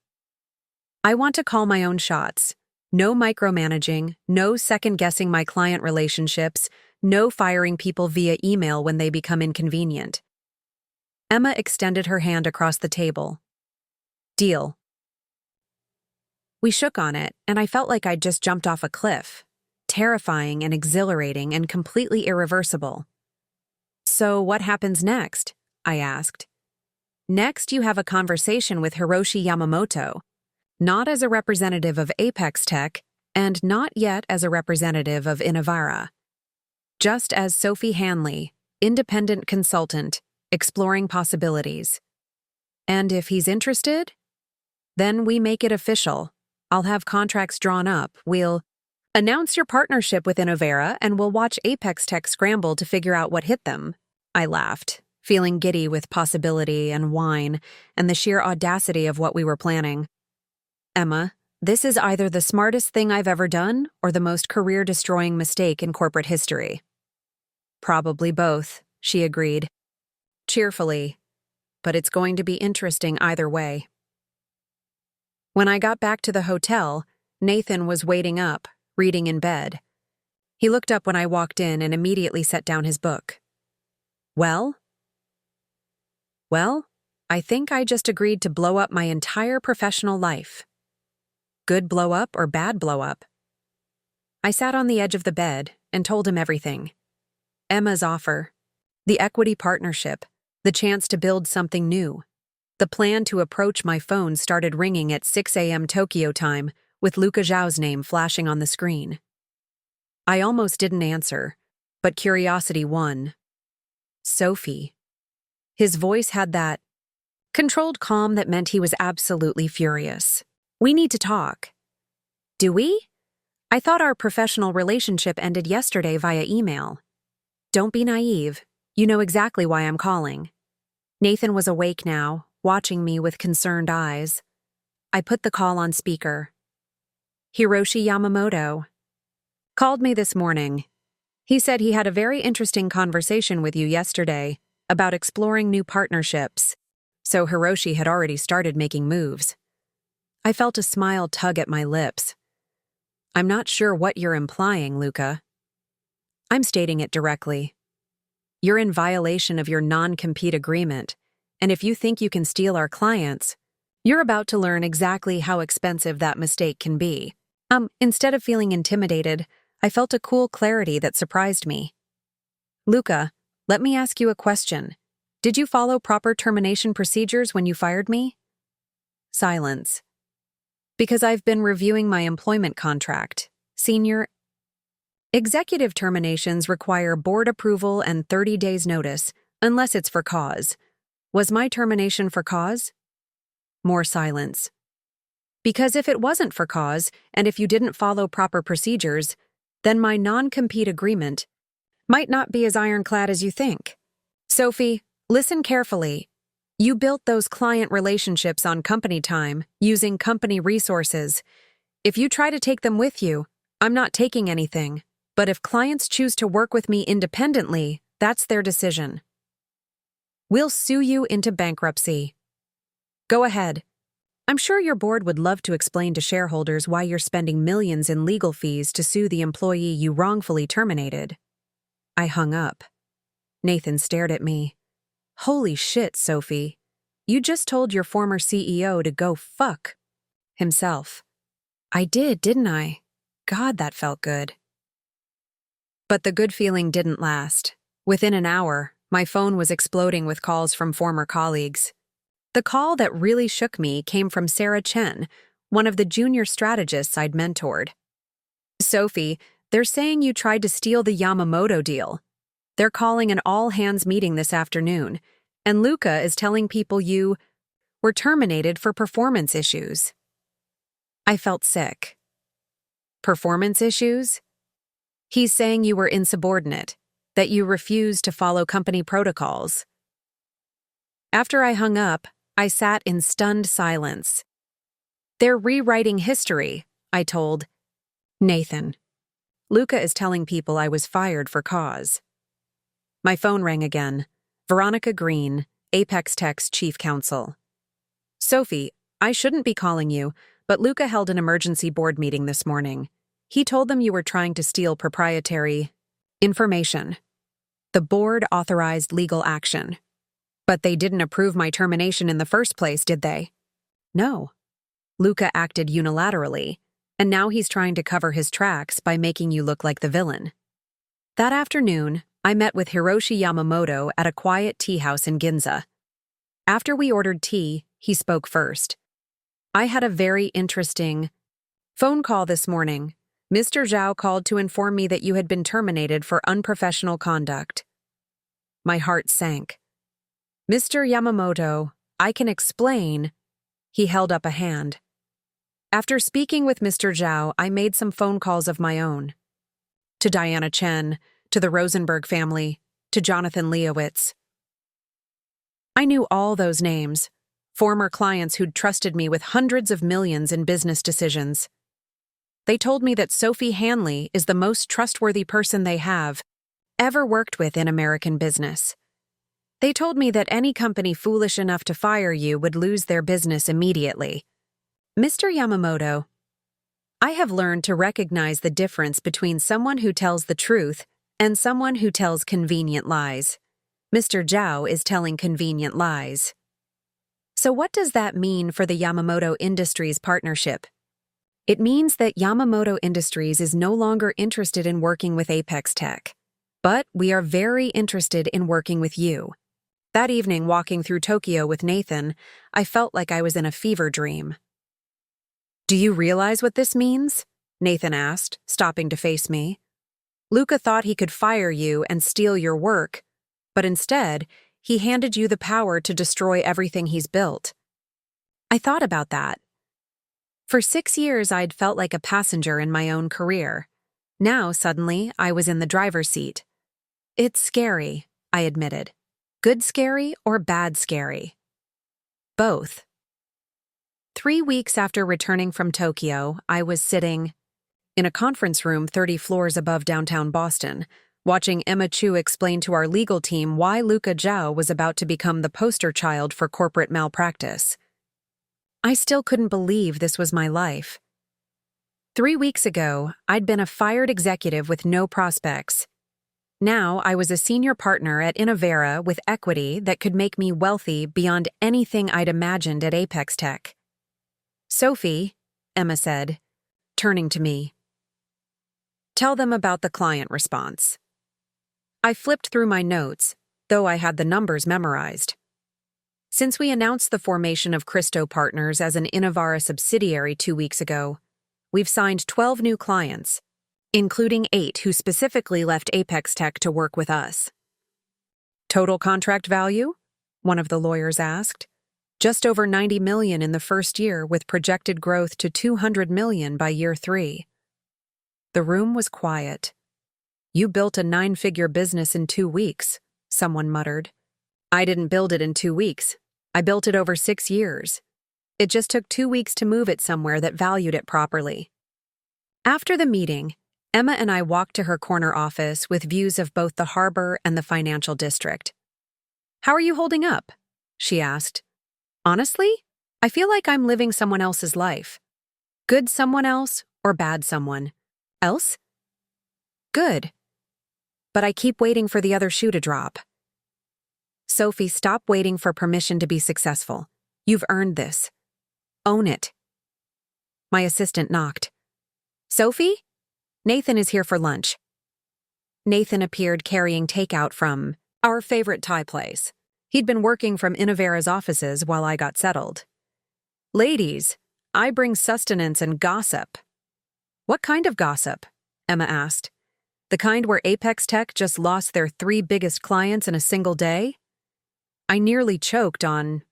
I want to call my own shots. No micromanaging, no second-guessing my client relationships, no firing people via email when they become inconvenient. Emma extended her hand across the table. Deal. We shook on it, and I felt like I'd just jumped off a cliff. Terrifying and exhilarating and completely irreversible. So what happens next? I asked. Next, you have a conversation with Hiroshi Yamamoto. Not as a representative of Apex Tech, and not yet as a representative of Innovara. Just as Sophie Hanley, independent consultant, exploring possibilities. And if he's interested, then we make it official. I'll have contracts drawn up. We'll announce your partnership with Innovara, and we'll watch Apex Tech scramble to figure out what hit them. I laughed, feeling giddy with possibility and wine and the sheer audacity of what we were planning. Emma, this is either the smartest thing I've ever done or the most career-destroying mistake in corporate history. Probably both, she agreed, cheerfully, but it's going to be interesting either way. When I got back to the hotel, Nathan was waiting up, reading in bed. He looked up when I walked in and immediately set down his book. Well, I think I just agreed to blow up my entire professional life. Good blow up or bad blow up? I sat on the edge of the bed and told him everything. Emma's offer, the equity partnership, the chance to build something new. The plan to approach my phone started ringing at 6 a.m. Tokyo time, with Luca Zhao's name flashing on the screen. I almost didn't answer, but curiosity won. Sophie. His voice had that controlled calm that meant he was absolutely furious. We need to talk. Do we? I thought our professional relationship ended yesterday via email. Don't be naive. You know exactly why I'm calling. Nathan was awake now, watching me with concerned eyes. I put the call on speaker. Hiroshi Yamamoto called me this morning. He said he had a very interesting conversation with you yesterday about exploring new partnerships. So Hiroshi had already started making moves. I felt a smile tug at my lips. I'm not sure what you're implying, Luca. I'm stating it directly. You're in violation of your non-compete agreement, and if you think you can steal our clients, you're about to learn exactly how expensive that mistake can be. Instead of feeling intimidated, I felt a cool clarity that surprised me. Luca, let me ask you a question. Did you follow proper termination procedures when you fired me? Silence. Because I've been reviewing my employment contract. Senior executive terminations require board approval and 30 days notice, unless it's for cause. Was my termination for cause? More silence. Because if it wasn't for cause, and if you didn't follow proper procedures, then my non-compete agreement might not be as ironclad as you think. Sophie, listen carefully. You built those client relationships on company time, using company resources. If you try to take them with you, I'm not taking anything. But if clients choose to work with me independently, that's their decision. We'll sue you into bankruptcy. Go ahead. I'm sure your board would love to explain to shareholders why you're spending millions in legal fees to sue the employee you wrongfully terminated. I hung up. Nathan stared at me. Holy shit, Sophie. You just told your former CEO to go fuck himself. I did, didn't I? God, that felt good. But the good feeling didn't last. Within an hour, my phone was exploding with calls from former colleagues. The call that really shook me came from Sarah Chen, one of the junior strategists I'd mentored. Sophie, they're saying you tried to steal the Yamamoto deal. They're calling an all-hands meeting this afternoon, and Luca is telling people you were terminated for performance issues. I felt sick. Performance issues? He's saying you were insubordinate, that you refused to follow company protocols. After I hung up, I sat in stunned silence. They're rewriting history, I told Nathan. Luca is telling people I was fired for cause. My phone rang again. Veronica Green, Apex Tech's chief counsel. Sophie, I shouldn't be calling you, but Luca held an emergency board meeting this morning. He told them you were trying to steal proprietary information. The board authorized legal action. But they didn't approve my termination in the first place, did they? No. Luca acted unilaterally, and now he's trying to cover his tracks by making you look like the villain. That afternoon, I met with Hiroshi Yamamoto at a quiet tea house in Ginza. After we ordered tea, he spoke first. I had a very interesting phone call this morning. Mr. Zhao called to inform me that you had been terminated for unprofessional conduct. My heart sank. Mr. Yamamoto, I can explain. He held up a hand. After speaking with Mr. Zhao, I made some phone calls of my own. To Diana Chen, to the Rosenberg family, to Jonathan Leowitz. I knew all those names, former clients who'd trusted me with hundreds of millions in business decisions. They told me that Sophie Hanley is the most trustworthy person they have ever worked with in American business. They told me that any company foolish enough to fire you would lose their business immediately. Mr. Yamamoto, I have learned to recognize the difference between someone who tells the truth and someone who tells convenient lies. Mr. Zhao is telling convenient lies. So what does that mean for the Yamamoto Industries partnership? It means that Yamamoto Industries is no longer interested in working with Apex Tech, but we are very interested in working with you. That evening, walking through Tokyo with Nathan, I felt like I was in a fever dream. Do you realize what this means? Nathan asked, stopping to face me. Luca thought he could fire you and steal your work, but instead, he handed you the power to destroy everything he's built. I thought about that. For 6 years, I'd felt like a passenger in my own career. Now, suddenly, I was in the driver's seat. It's scary, I admitted. Good scary or bad scary? Both. 3 weeks after returning from Tokyo, I was sitting in a conference room 30 floors above downtown Boston, watching Emma Chu explain to our legal team why Luca Zhao was about to become the poster child for corporate malpractice. I still couldn't believe this was my life. 3 weeks ago, I'd been a fired executive with no prospects. Now I was a senior partner at Innovera with equity that could make me wealthy beyond anything I'd imagined at Apex Tech. Sophie, Emma said, turning to me. Tell them about the client response. I flipped through my notes, though I had the numbers memorized. Since we announced the formation of Christo Partners as an Innovara subsidiary 2 weeks ago, we've signed 12 new clients, including 8 who specifically left Apex Tech to work with us. Total contract value? One of the lawyers asked. Just over $90 million in the first year, with projected growth to $200 million by year 3. The room was quiet. You built a 9-figure business in 2 weeks, someone muttered. I didn't build it in 2 weeks. I built it over 6 years. It just took 2 weeks to move it somewhere that valued it properly. After the meeting, Emma and I walked to her corner office with views of both the harbor and the financial district. How are you holding up? She asked. Honestly, I feel like I'm living someone else's life. Good someone else or bad someone else? Good. But I keep waiting for the other shoe to drop. Sophie, stop waiting for permission to be successful. You've earned this. Own it. My assistant knocked. Sophie? Nathan is here for lunch. Nathan appeared carrying takeout from our favorite Thai place. He'd been working from Innovera's offices while I got settled. Ladies, I bring sustenance and gossip. What kind of gossip? Emma asked. The kind where Apex Tech just lost their 3 biggest clients in a single day? I nearly choked on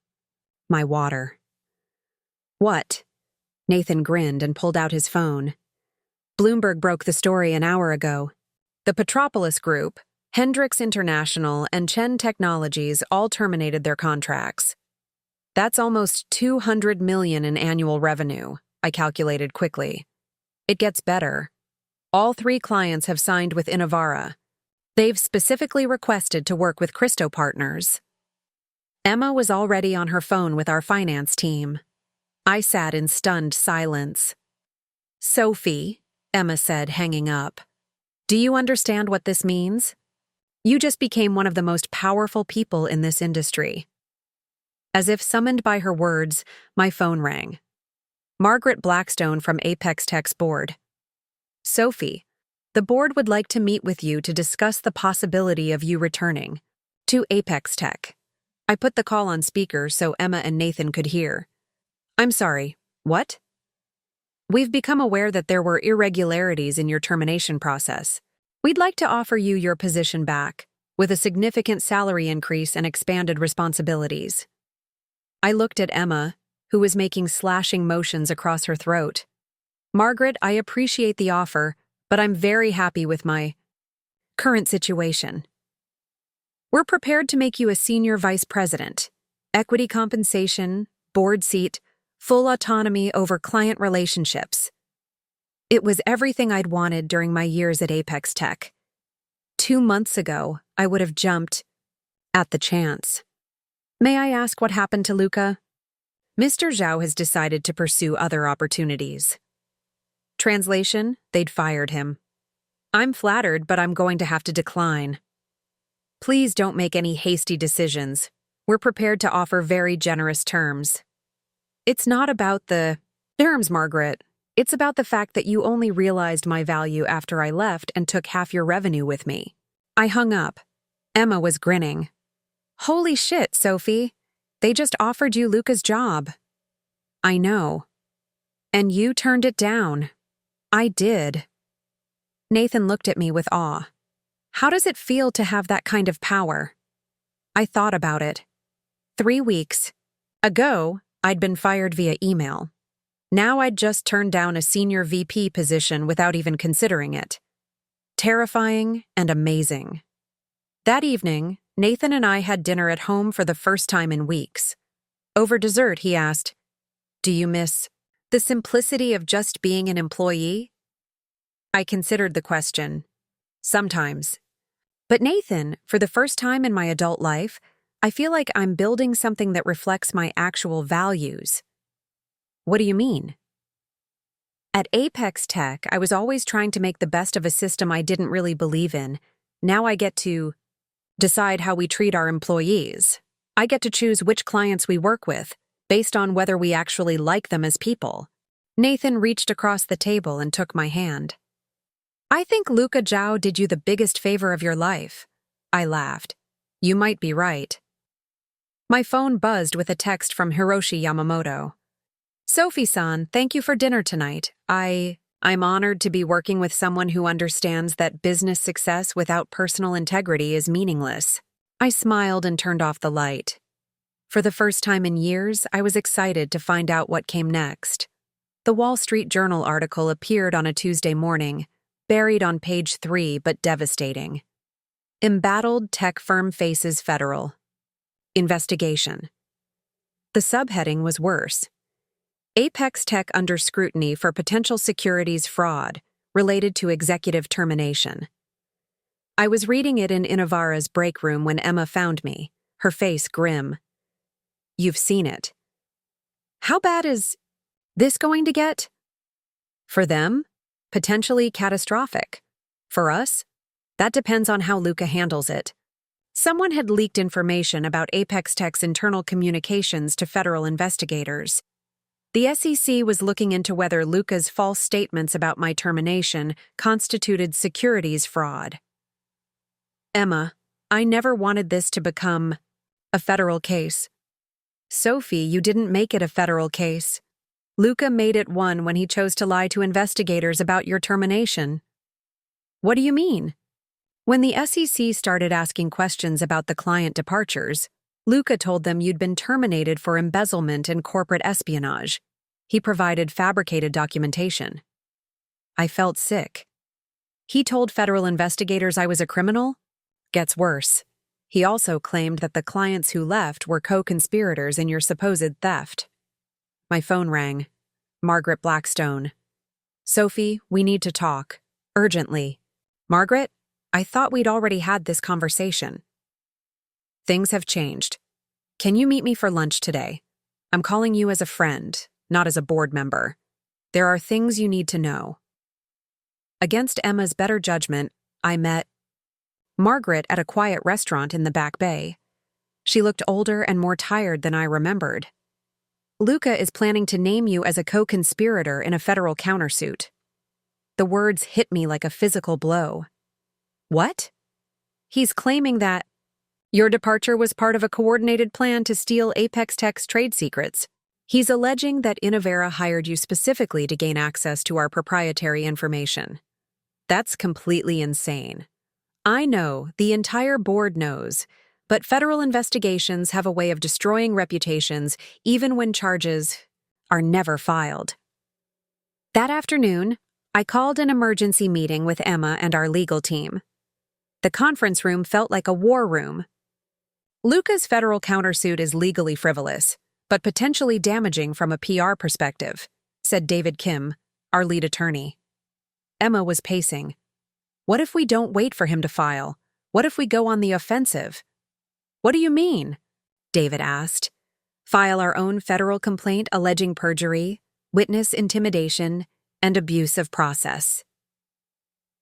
my water. What? Nathan grinned and pulled out his phone. Bloomberg broke the story an hour ago. The Petropolis Group, Hendrix International, and Chen Technologies all terminated their contracts. That's almost $200 million in annual revenue, I calculated quickly. It gets better. All 3 clients have signed with Innovara. They've specifically requested to work with Christo Partners. Emma was already on her phone with our finance team. I sat in stunned silence. Sophie, Emma said, hanging up. Do you understand what this means? You just became one of the most powerful people in this industry. As if summoned by her words, my phone rang. Margaret Blackstone from Apex Tech's board. Sophie, the board would like to meet with you to discuss the possibility of you returning to Apex Tech. I put the call on speaker so Emma and Nathan could hear. I'm sorry, what? We've become aware that there were irregularities in your termination process. We'd like to offer you your position back, with a significant salary increase and expanded responsibilities. I looked at Emma, who was making slashing motions across her throat. Margaret, I appreciate the offer, but I'm very happy with my current situation. We're prepared to make you a senior vice president, equity compensation, board seat, full autonomy over client relationships. It was everything I'd wanted during my years at Apex Tech. 2 months ago, I would have jumped at the chance. May I ask what happened to Luca? Mr. Zhao has decided to pursue other opportunities. Translation, they'd fired him. I'm flattered, but I'm going to have to decline. Please don't make any hasty decisions. We're prepared to offer very generous terms. It's not about the terms, Margaret. It's about the fact that you only realized my value after I left and took half your revenue with me. I hung up. Emma was grinning. Holy shit, Sophie. They just offered you Luca's job. I know. And you turned it down. I did. Nathan looked at me with awe. How does it feel to have that kind of power? I thought about it. 3 weeks ago, I'd been fired via email. Now I'd just turned down a senior VP position without even considering it. Terrifying and amazing. That evening, Nathan and I had dinner at home for the first time in weeks. Over dessert, he asked, "Do you miss the simplicity of just being an employee?" I considered the question. Sometimes. But Nathan, for the first time in my adult life, I feel like I'm building something that reflects my actual values. What do you mean? At Apex Tech, I was always trying to make the best of a system I didn't really believe in. Now I get to decide how we treat our employees. I get to choose which clients we work with, based on whether we actually like them as people. Nathan reached across the table and took my hand. I think Luca Zhao did you the biggest favor of your life. I laughed. You might be right. My phone buzzed with a text from Hiroshi Yamamoto. Sophie-san, thank you for dinner tonight. I'm honored to be working with someone who understands that business success without personal integrity is meaningless. I smiled and turned off the light. For the first time in years, I was excited to find out what came next. The Wall Street Journal article appeared on a Tuesday morning, buried on page 3 but devastating. Embattled tech firm faces federal investigation. The subheading was worse. Apex Tech under scrutiny for potential securities fraud related to executive termination. I was reading it in Inavara's break room when Emma found me, her face grim. You've seen it. How bad is this going to get? For them, potentially catastrophic. For us, that depends on how Luca handles it. Someone had leaked information about Apex Tech's internal communications to federal investigators. The SEC was looking into whether Luca's false statements about my termination constituted securities fraud. Emma, I never wanted this to become a federal case. Sophie, you didn't make it a federal case. Luca made it one when he chose to lie to investigators about your termination. What do you mean? When the SEC started asking questions about the client departures, Luca told them you'd been terminated for embezzlement and corporate espionage. He provided fabricated documentation. I felt sick. He told federal investigators I was a criminal? Gets worse. He also claimed that the clients who left were co-conspirators in your supposed theft. My phone rang. Margaret Blackstone. Sophie, we need to talk. Urgently. Margaret? I thought we'd already had this conversation. Things have changed. Can you meet me for lunch today? I'm calling you as a friend, not as a board member. There are things you need to know. Against Emma's better judgment, I met Margaret at a quiet restaurant in the Back Bay. She looked older and more tired than I remembered. Luca is planning to name you as a co-conspirator in a federal countersuit. The words hit me like a physical blow. What? He's claiming that your departure was part of a coordinated plan to steal Apex Tech's trade secrets. He's alleging that Innovera hired you specifically to gain access to our proprietary information. That's completely insane. I know, the entire board knows, but federal investigations have a way of destroying reputations even when charges are never filed. That afternoon, I called an emergency meeting with Emma and our legal team. The conference room felt like a war room. Luca's federal countersuit is legally frivolous, but potentially damaging from a PR perspective, said David Kim, our lead attorney. Emma was pacing. What if we don't wait for him to file? What if we go on the offensive? What do you mean? David asked. File our own federal complaint alleging perjury, witness intimidation, and abuse of process.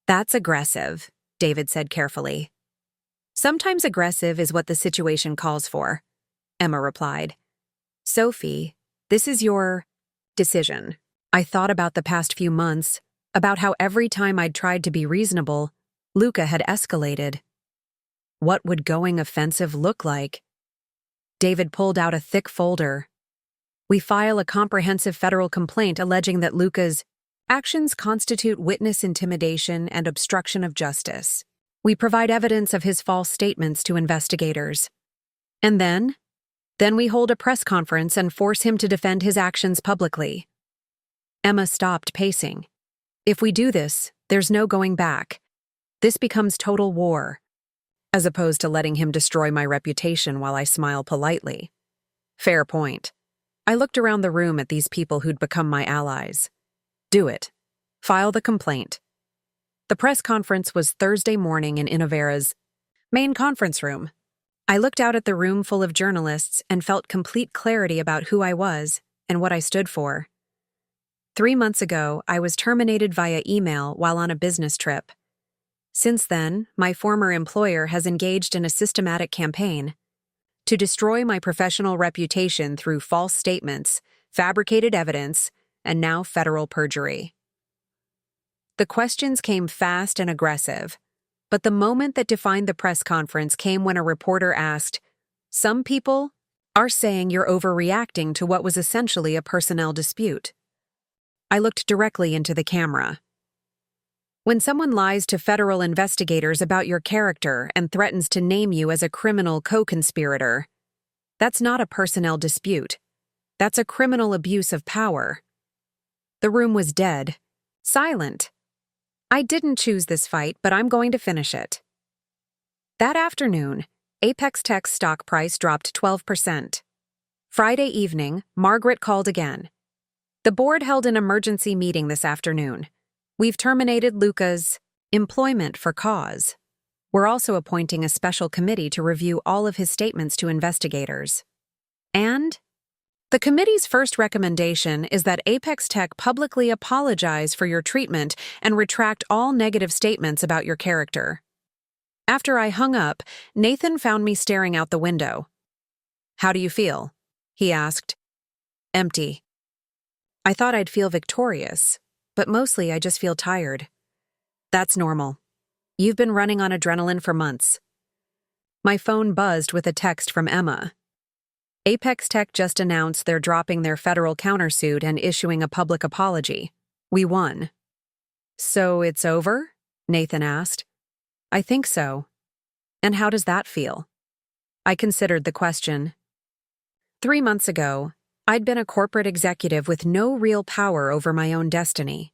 That's aggressive, David said carefully. Sometimes aggressive is what the situation calls for, Emma replied. Sophie, this is your decision. I thought about the past few months, about how every time I'd tried to be reasonable, Luca had escalated. What would going offensive look like? David pulled out a thick folder. We file a comprehensive federal complaint alleging that Luca's actions constitute witness intimidation and obstruction of justice. We provide evidence of his false statements to investigators. And then we hold a press conference and force him to defend his actions publicly. Emma stopped pacing. If we do this, there's no going back. This becomes total war, as opposed to letting him destroy my reputation while I smile politely. Fair point. I looked around the room at these people who'd become my allies. Do it. File the complaint. The press conference was Thursday morning in Innovera's main conference room. I looked out at the room full of journalists and felt complete clarity about who I was and what I stood for. 3 months ago, I was terminated via email while on a business trip. Since then, my former employer has engaged in a systematic campaign to destroy my professional reputation through false statements, fabricated evidence, and now federal perjury. The questions came fast and aggressive, but the moment that defined the press conference came when a reporter asked, "Some people are saying you're overreacting to what was essentially a personnel dispute." I looked directly into the camera. When someone lies to federal investigators about your character and threatens to name you as a criminal co-conspirator, that's not a personnel dispute. That's a criminal abuse of power. The room was dead, silent. I didn't choose this fight, but I'm going to finish it. That afternoon, Apex Tech's stock price dropped 12%. Friday evening, Margaret called again. The board held an emergency meeting this afternoon. We've terminated Luca's employment for cause. We're also appointing a special committee to review all of his statements to investigators. And the committee's first recommendation is that Apex Tech publicly apologize for your treatment and retract all negative statements about your character. After I hung up, Nathan found me staring out the window. How do you feel? He asked. Empty. I thought I'd feel victorious, but mostly I just feel tired. That's normal. You've been running on adrenaline for months. My phone buzzed with a text from Emma. Apex Tech just announced they're dropping their federal countersuit and issuing a public apology. We won. So it's over? Nathan asked. I think so. And how does that feel? I considered the question. 3 months ago, I'd been a corporate executive with no real power over my own destiny.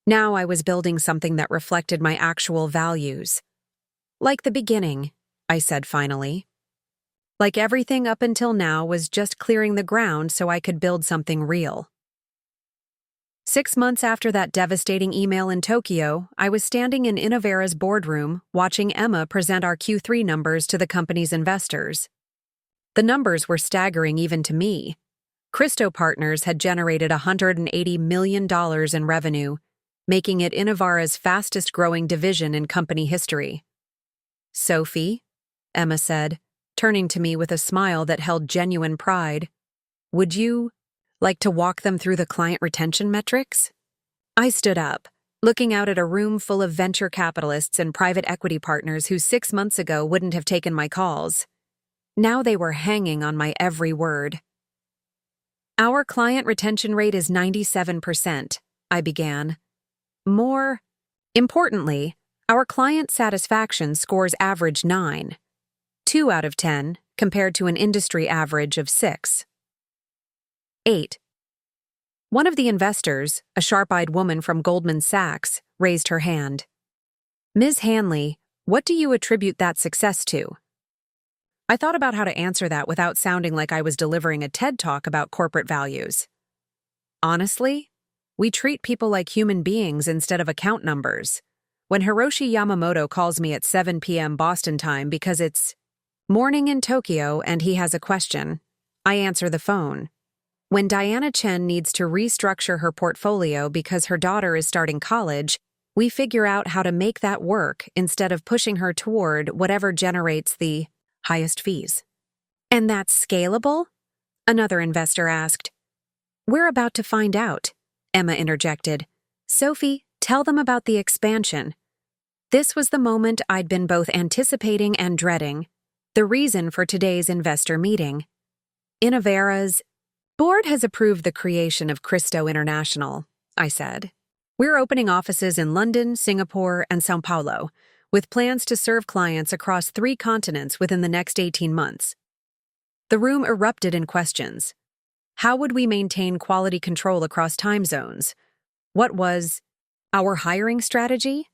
Now I was building something that reflected my actual values. Like the beginning, I said finally. Like everything up until now was just clearing the ground so I could build something real. 6 months after that devastating email in Tokyo, I was standing in Innovera's boardroom watching Emma present our Q3 numbers to the company's investors. The numbers were staggering even to me. Christo Partners had generated $180 million in revenue, making it Innovera's fastest-growing division in company history. Sophie, Emma said, turning to me with a smile that held genuine pride, would you like to walk them through the client retention metrics? I stood up, looking out at a room full of venture capitalists and private equity partners who 6 months ago wouldn't have taken my calls. Now they were hanging on my every word. Our client retention rate is 97%, I began. More importantly, our client satisfaction scores average 9, 2 out of 10, compared to an industry average of 6. 8. One of the investors, a sharp-eyed woman from Goldman Sachs, raised her hand. Ms. Hanley, what do you attribute that success to? I thought about how to answer that without sounding like I was delivering a TED Talk about corporate values. Honestly, we treat people like human beings instead of account numbers. When Hiroshi Yamamoto calls me at 7 p.m. Boston time because it's morning in Tokyo and he has a question, I answer the phone. When Diana Chen needs to restructure her portfolio because her daughter is starting college, we figure out how to make that work instead of pushing her toward whatever generates the highest fees. And that's scalable? Another investor asked. We're about to find out, Emma interjected. Sophie, tell them about the expansion. This was the moment I'd been both anticipating and dreading, the reason for today's investor meeting. Innovera's board has approved the creation of Cristo International, I said. We're opening offices in London, Singapore, and São Paulo, with plans to serve clients across 3 continents within the next 18 months. The room erupted in questions. How would we maintain quality control across time zones? What was our hiring strategy?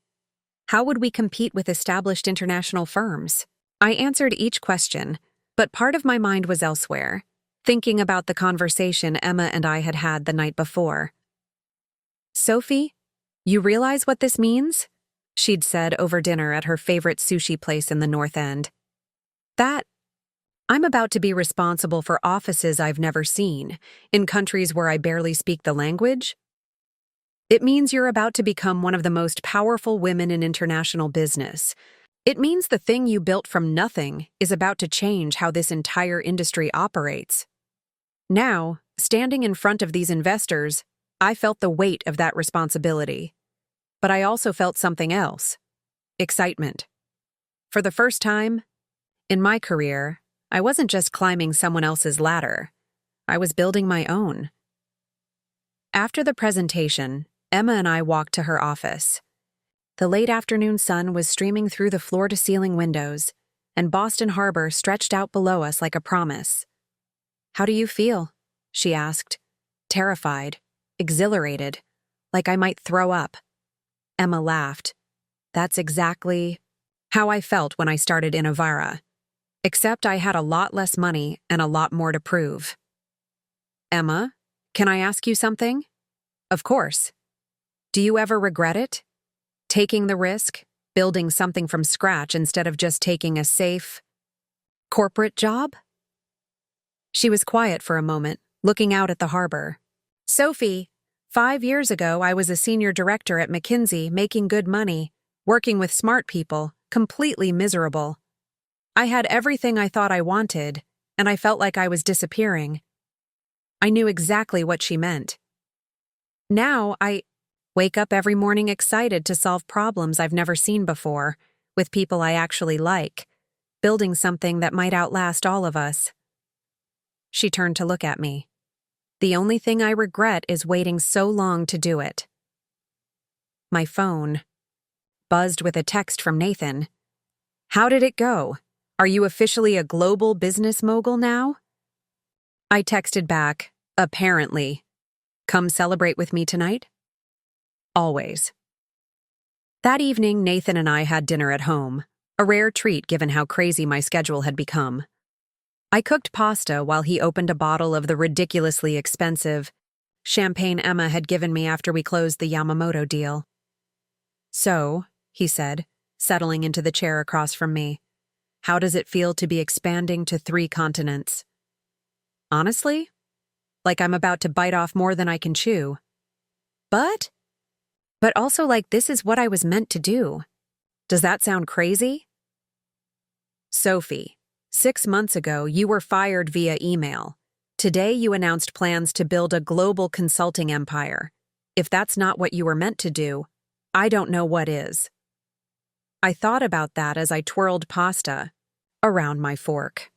How would we compete with established international firms? I answered each question, but part of my mind was elsewhere, thinking about the conversation Emma and I had had the night before. Sophie, you realize what this means? She'd said over dinner at her favorite sushi place in the North End. That I'm about to be responsible for offices I've never seen, in countries where I barely speak the language. It means you're about to become one of the most powerful women in international business. It means the thing you built from nothing is about to change how this entire industry operates. Now, standing in front of these investors, I felt the weight of that responsibility. But I also felt something else. Excitement. For the first time in my career, I wasn't just climbing someone else's ladder. I was building my own. After the presentation, Emma and I walked to her office. The late afternoon sun was streaming through the floor-to-ceiling windows, and Boston Harbor stretched out below us like a promise. How do you feel? She asked, terrified, exhilarated, like I might throw up. Emma laughed. That's exactly how I felt when I started Innovera, except I had a lot less money and a lot more to prove. Emma, can I ask you something? Of course. Do you ever regret it? Taking the risk, building something from scratch instead of just taking a safe corporate job? She was quiet for a moment, looking out at the harbor. Sophie, 5 years ago I was a senior director at McKinsey, making good money, working with smart people, completely miserable. I had everything I thought I wanted, and I felt like I was disappearing. I knew exactly what she meant. Now I wake up every morning excited to solve problems I've never seen before, with people I actually like, building something that might outlast all of us. She turned to look at me. The only thing I regret is waiting so long to do it. My phone buzzed with a text from Nathan. How did it go? Are you officially a global business mogul now? I texted back, apparently. Come celebrate with me tonight? Always. That evening, Nathan and I had dinner at home, a rare treat given how crazy my schedule had become. I cooked pasta while he opened a bottle of the ridiculously expensive champagne Emma had given me after we closed the Yamamoto deal. So, he said, settling into the chair across from me, how does it feel to be expanding to 3 continents? Honestly, like I'm about to bite off more than I can chew. But also like this is what I was meant to do. Does that sound crazy? Sophie, 6 months ago you were fired via email. Today you announced plans to build a global consulting empire. If that's not what you were meant to do, I don't know what is. I thought about that as I twirled pasta around my fork.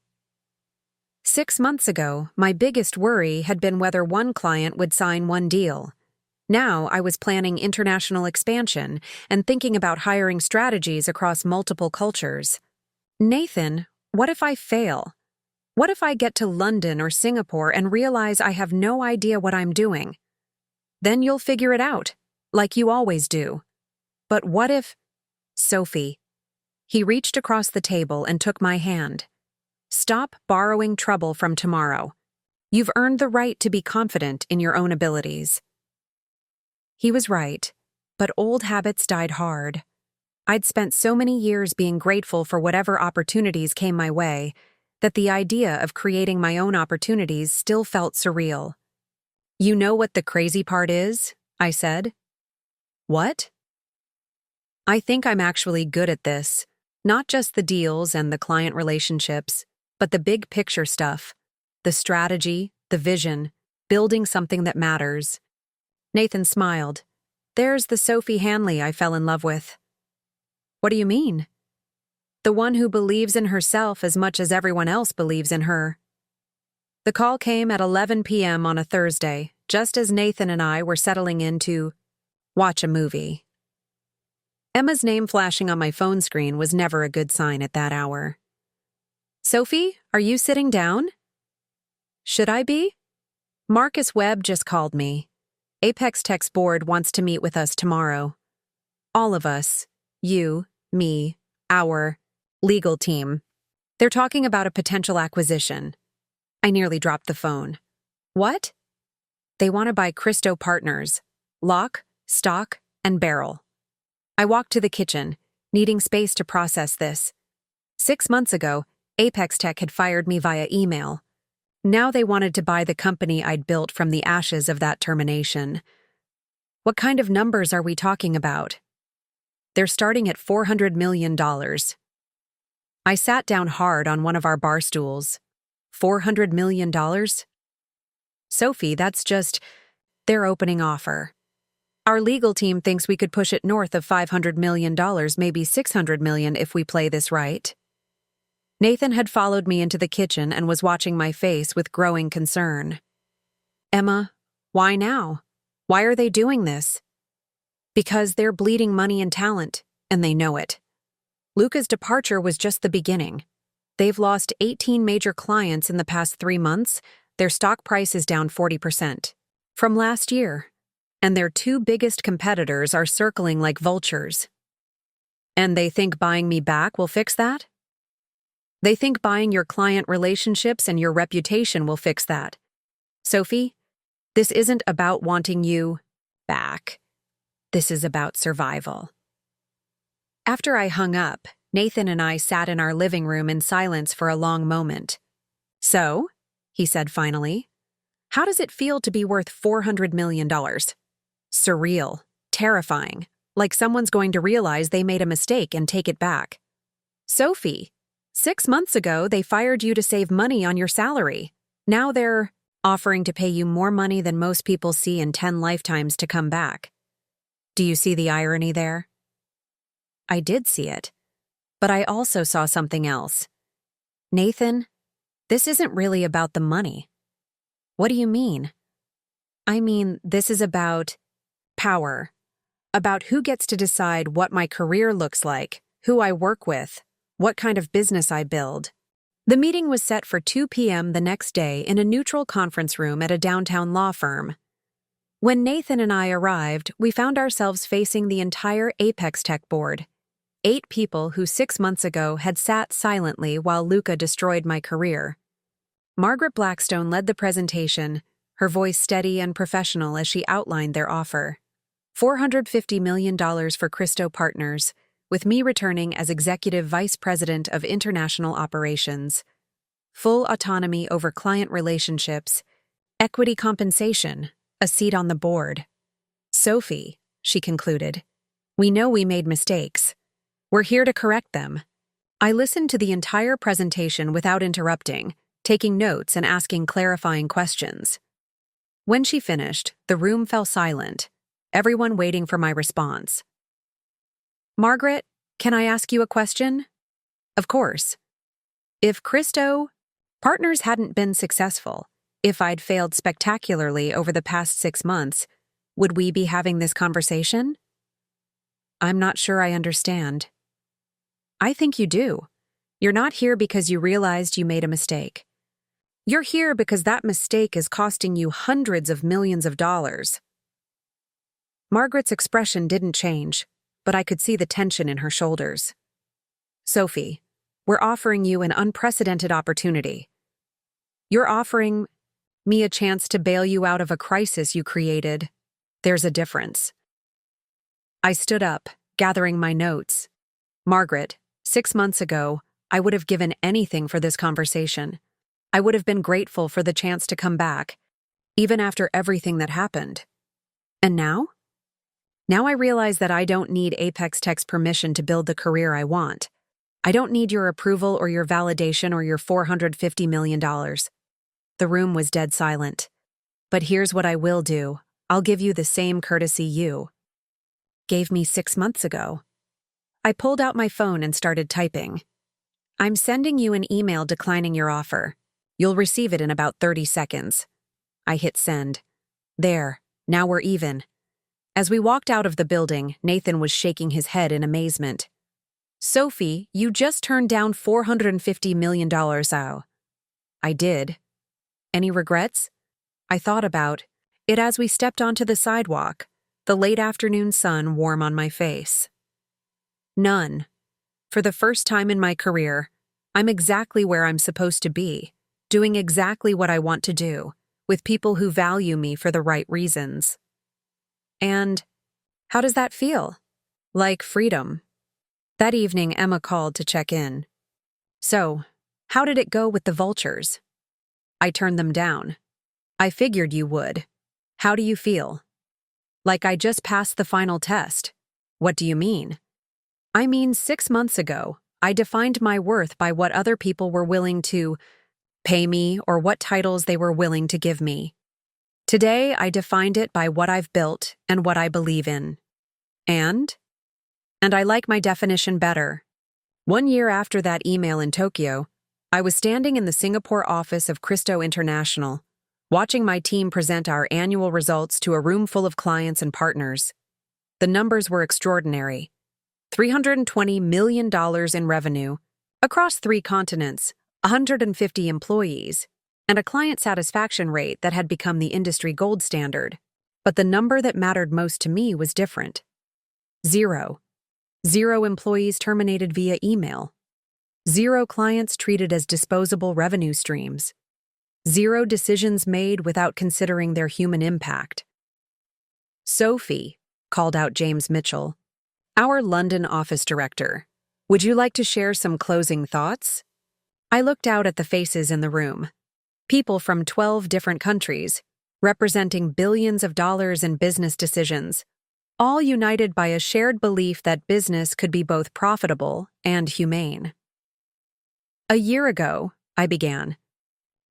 6 months ago, my biggest worry had been whether one client would sign one deal. Now I was planning international expansion and thinking about hiring strategies across multiple cultures. Nathan, what if I fail? What if I get to London or Singapore and realize I have no idea what I'm doing? Then you'll figure it out, like you always do. But what if— Sophie. He reached across the table and took my hand. Stop borrowing trouble from tomorrow. You've earned the right to be confident in your own abilities. He was right, but old habits died hard. I'd spent so many years being grateful for whatever opportunities came my way that the idea of creating my own opportunities still felt surreal. You know what the crazy part is? I said. What? I think I'm actually good at this. Not just the deals and the client relationships, but the big picture stuff. The strategy, the vision, building something that matters. Nathan smiled. There's the Sophie Hanley I fell in love with. What do you mean? The one who believes in herself as much as everyone else believes in her. The call came at 11 p.m. on a Thursday, just as Nathan and I were settling in to watch a movie. Emma's name flashing on my phone screen was never a good sign at that hour. Sophie, are you sitting down? Should I be? Marcus Webb just called me. Apex Tech's board wants to meet with us tomorrow. All of us, you, me, our legal team. They're talking about a potential acquisition. I nearly dropped the phone. What? They want to buy Christo Partners, lock, stock, and barrel. I walked to the kitchen, needing space to process this. 6 months ago, Apex Tech had fired me via email. Now they wanted to buy the company I'd built from the ashes of that termination. What kind of numbers are we talking about? They're starting at $400 million. I sat down hard on one of our bar stools. $400 million? Sophie, that's just their opening offer. Our legal team thinks we could push it north of $500 million, maybe $600 million if we play this right. Nathan had followed me into the kitchen and was watching my face with growing concern. Emma, why now? Why are they doing this? Because they're bleeding money and talent, and they know it. Luca's departure was just the beginning. They've lost 18 major clients in the past 3 months. Their stock price is down 40% from last year, and their 2 biggest competitors are circling like vultures. And they think buying me back will fix that? They think buying your client relationships and your reputation will fix that. Sophie, this isn't about wanting you back. This is about survival. After I hung up, Nathan and I sat in our living room in silence for a long moment. So, he said finally, how does it feel to be worth $400 million? Surreal, terrifying, like someone's going to realize they made a mistake and take it back. Sophie, 6 months ago they fired you to save money on your salary. Now they're offering to pay you more money than most people see in 10 lifetimes to come back. Do you see the irony there? I did see it, but I also saw something else. Nathan, this isn't really about the money. What do you mean? I mean, this is about power, about who gets to decide what my career looks like, who I work with, what kind of business I build. The meeting was set for 2 p.m. the next day in a neutral conference room at a downtown law firm. When Nathan and I arrived, we found ourselves facing the entire Apex Tech board. 8 people who 6 months ago had sat silently while Luca destroyed my career. Margaret Blackstone led the presentation, her voice steady and professional as she outlined their offer. $450 million for Christo Partners, with me returning as Executive Vice President of International Operations. Full autonomy over client relationships, equity compensation, a seat on the board. Sophie, she concluded, we know we made mistakes. We're here to correct them. I listened to the entire presentation without interrupting, taking notes and asking clarifying questions. When she finished, the room fell silent, everyone waiting for my response. Margaret, can I ask you a question? Of course. If Christo Partners hadn't been successful. If I'd failed spectacularly over the past 6 months, would we be having this conversation? I'm not sure I understand. I think you do. You're not here because you realized you made a mistake. You're here because that mistake is costing you hundreds of millions of dollars. Margaret's expression didn't change, but I could see the tension in her shoulders. Sophie, we're offering you an unprecedented opportunity. You're offering me a chance to bail you out of a crisis you created. There's a difference. I stood up, gathering my notes. Margaret, 6 months ago, I would have given anything for this conversation. I would have been grateful for the chance to come back, even after everything that happened. And now? Now I realize that I don't need Apex Tech's permission to build the career I want. I don't need your approval or your validation or your $450 million. The room was dead silent. But here's what I will do. I'll give you the same courtesy you gave me 6 months ago. I pulled out my phone and started typing. I'm sending you an email declining your offer. You'll receive it in about 30 seconds. I hit send. There, now we're even. As we walked out of the building, Nathan was shaking his head in amazement. Sophie, you just turned down $450 million out. I did. Any regrets? I thought about it as we stepped onto the sidewalk, the late afternoon sun warm on my face. None. For the first time in my career, I'm exactly where I'm supposed to be, doing exactly what I want to do, with people who value me for the right reasons. And how does that feel? Like freedom. That evening, Emma called to check in. So, how did it go with the vultures? I turned them down. I figured you would. How do you feel? Like I just passed the final test. What do you mean? I mean, 6 months ago, I defined my worth by what other people were willing to pay me or what titles they were willing to give me. Today, I defined it by what I've built and what I believe in. And I like my definition better. 1 year after that email in Tokyo, I was standing in the Singapore office of Christo International, watching my team present our annual results to a room full of clients and partners. The numbers were extraordinary. $320 million in revenue, across 3 continents, 150 employees, and a client satisfaction rate that had become the industry gold standard. But the number that mattered most to me was different. 0. 0 employees terminated via email. 0 clients treated as disposable revenue streams. 0 decisions made without considering their human impact. Sophie, called out James Mitchell, our London office director, would you like to share some closing thoughts? I looked out at the faces in the room. People from 12 different countries, representing billions of dollars in business decisions, all united by a shared belief that business could be both profitable and humane. A year ago, I began,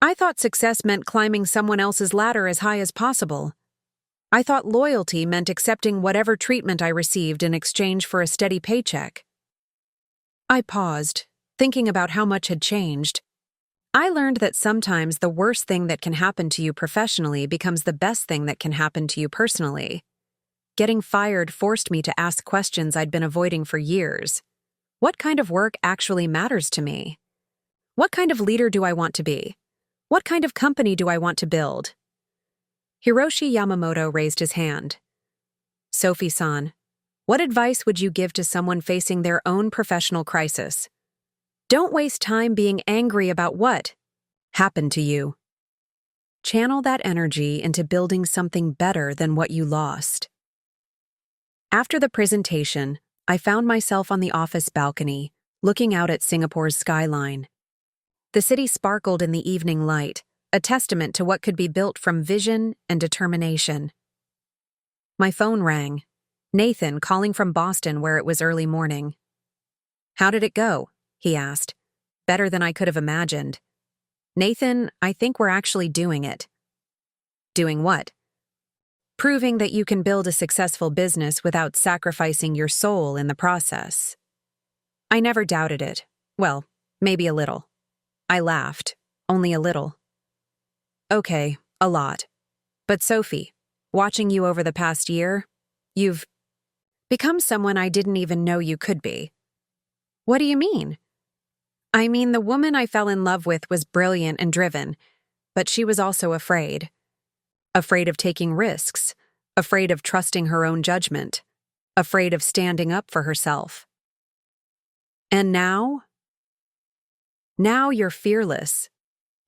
I thought success meant climbing someone else's ladder as high as possible. I thought loyalty meant accepting whatever treatment I received in exchange for a steady paycheck. I paused, thinking about how much had changed. I learned that sometimes the worst thing that can happen to you professionally becomes the best thing that can happen to you personally. Getting fired forced me to ask questions I'd been avoiding for years. What kind of work actually matters to me? What kind of leader do I want to be? What kind of company do I want to build? Hiroshi Yamamoto raised his hand. Sophie-san, what advice would you give to someone facing their own professional crisis? Don't waste time being angry about what happened to you. Channel that energy into building something better than what you lost. After the presentation, I found myself on the office balcony, looking out at Singapore's skyline. The city sparkled in the evening light, a testament to what could be built from vision and determination. My phone rang. Nathan calling from Boston where it was early morning. How did it go? He asked. Better than I could have imagined. Nathan, I think we're actually doing it. Doing what? Proving that you can build a successful business without sacrificing your soul in the process. I never doubted it. Well, maybe a little. I laughed. Only a little. Okay, a lot. But Sophie, watching you over the past year, you've become someone I didn't even know you could be. What do you mean? I mean, the woman I fell in love with was brilliant and driven, but she was also afraid. Afraid of taking risks, afraid of trusting her own judgment, afraid of standing up for herself. And now? Now you're fearless.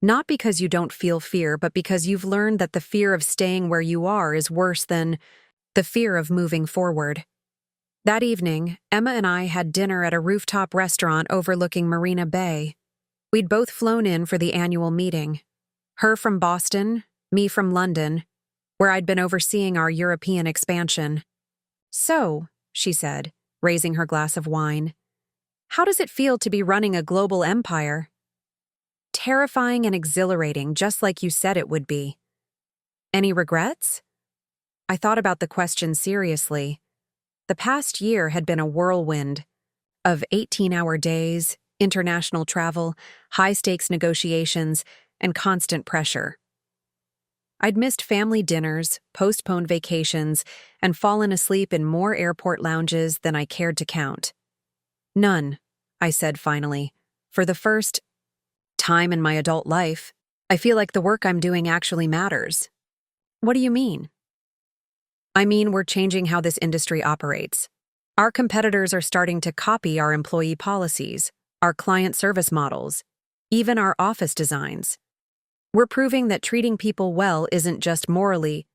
Not because you don't feel fear, but because you've learned that the fear of staying where you are is worse than the fear of moving forward. That evening, Emma and I had dinner at a rooftop restaurant overlooking Marina Bay. We'd both flown in for the annual meeting. Her from Boston, me from London, where I'd been overseeing our European expansion. So, she said, raising her glass of wine, how does it feel to be running a global empire? Terrifying and exhilarating, just like you said it would be. Any regrets? I thought about the question seriously. The past year had been a whirlwind of 18-hour days, international travel, high-stakes negotiations, and constant pressure. I'd missed family dinners, postponed vacations, and fallen asleep in more airport lounges than I cared to count. None, I said finally. For the first time in my adult life, I feel like the work I'm doing actually matters. What do you mean? I mean, we're changing how this industry operates. Our competitors are starting to copy our employee policies, our client service models, even our office designs. We're proving that treating people well isn't just morally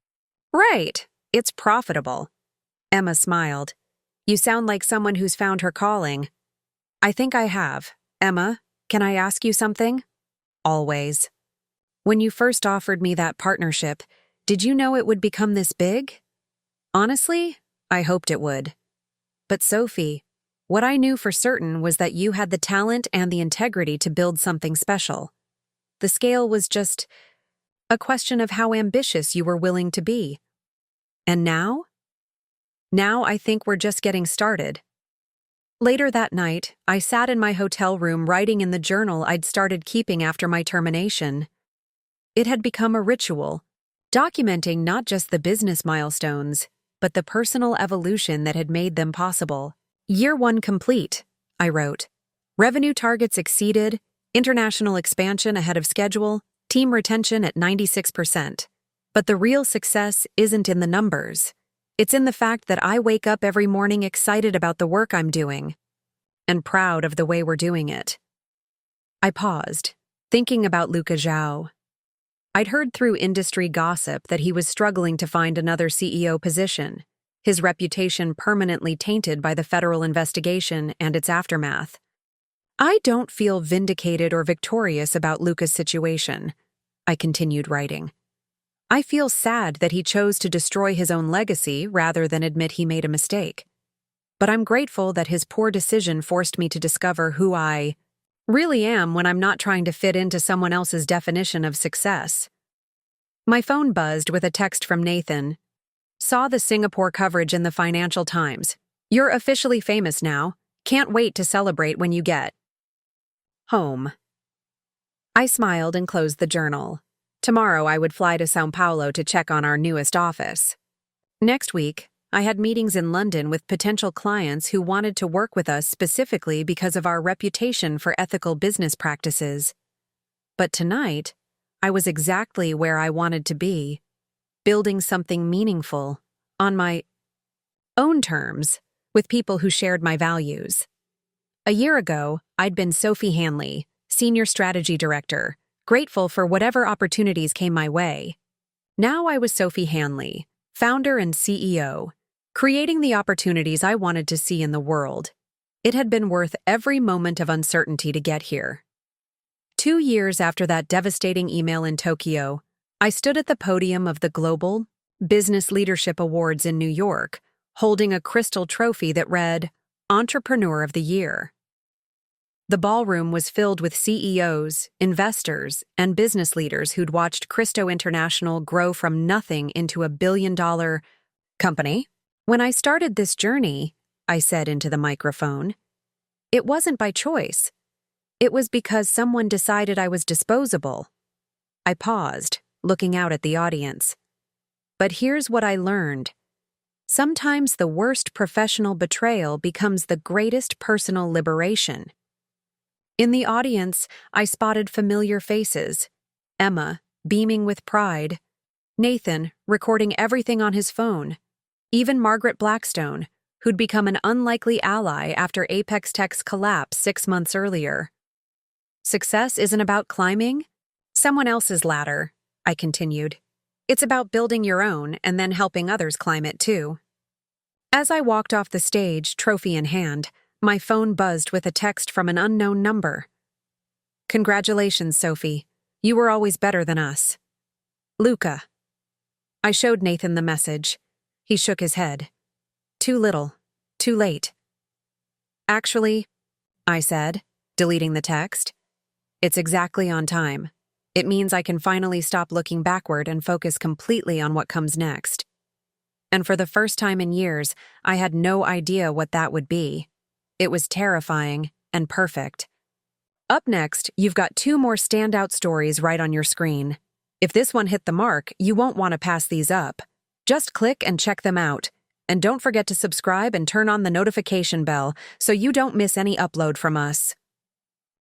right, it's profitable. Emma smiled. You sound like someone who's found her calling. I think I have. Emma, can I ask you something? Always. When you first offered me that partnership, did you know it would become this big? Honestly, I hoped it would. But Sophie, what I knew for certain was that you had the talent and the integrity to build something special. The scale was just a question of how ambitious you were willing to be. And now? Now I think we're just getting started. Later that night, I sat in my hotel room writing in the journal I'd started keeping after my termination. It had become a ritual, documenting not just the business milestones, but the personal evolution that had made them possible. Year 1 complete, I wrote. Revenue targets exceeded, international expansion ahead of schedule, team retention at 96%. But the real success isn't in the numbers. It's in the fact that I wake up every morning excited about the work I'm doing, and proud of the way we're doing it. I paused, thinking about Luca Zhao. I'd heard through industry gossip that he was struggling to find another CEO position, his reputation permanently tainted by the federal investigation and its aftermath. I don't feel vindicated or victorious about Luca's situation, I continued writing. I feel sad that he chose to destroy his own legacy rather than admit he made a mistake. But I'm grateful that his poor decision forced me to discover who I really am when I'm not trying to fit into someone else's definition of success. My phone buzzed with a text from Nathan. Saw the Singapore coverage in the Financial Times. You're officially famous now. Can't wait to celebrate when you get home. I smiled and closed the journal. Tomorrow I would fly to São Paulo to check on our newest office. Next week, I had meetings in London with potential clients who wanted to work with us specifically because of our reputation for ethical business practices. But tonight, I was exactly where I wanted to be, building something meaningful, on my own terms, with people who shared my values. A year ago, I'd been Sophie Hanley, Senior Strategy Director, grateful for whatever opportunities came my way. Now I was Sophie Hanley, founder and CEO, creating the opportunities I wanted to see in the world. It had been worth every moment of uncertainty to get here. 2 years after that devastating email in Tokyo, I stood at the podium of the Global Business Leadership Awards in New York, holding a crystal trophy that read, Entrepreneur of the Year. The ballroom was filled with CEOs, investors, and business leaders who'd watched Christo International grow from nothing into a billion-dollar company. When I started this journey, I said into the microphone, it wasn't by choice. It was because someone decided I was disposable. I paused, looking out at the audience. But here's what I learned. Sometimes the worst professional betrayal becomes the greatest personal liberation. In the audience, I spotted familiar faces. Emma, beaming with pride. Nathan, recording everything on his phone. Even Margaret Blackstone, who'd become an unlikely ally after Apex Tech's collapse 6 months earlier. Success isn't about climbing someone else's ladder, I continued. It's about building your own and then helping others climb it too. As I walked off the stage, trophy in hand, my phone buzzed with a text from an unknown number. Congratulations, Sophie. You were always better than us. Luca. I showed Nathan the message. He shook his head. Too little. Too late. Actually, I said, deleting the text, it's exactly on time. It means I can finally stop looking backward and focus completely on what comes next. And for the first time in years, I had no idea what that would be. It was terrifying and perfect. Up next, you've got 2 more standout stories right on your screen. If this one hit the mark, you won't want to pass these up. Just click and check them out. And don't forget to subscribe and turn on the notification bell so you don't miss any upload from us.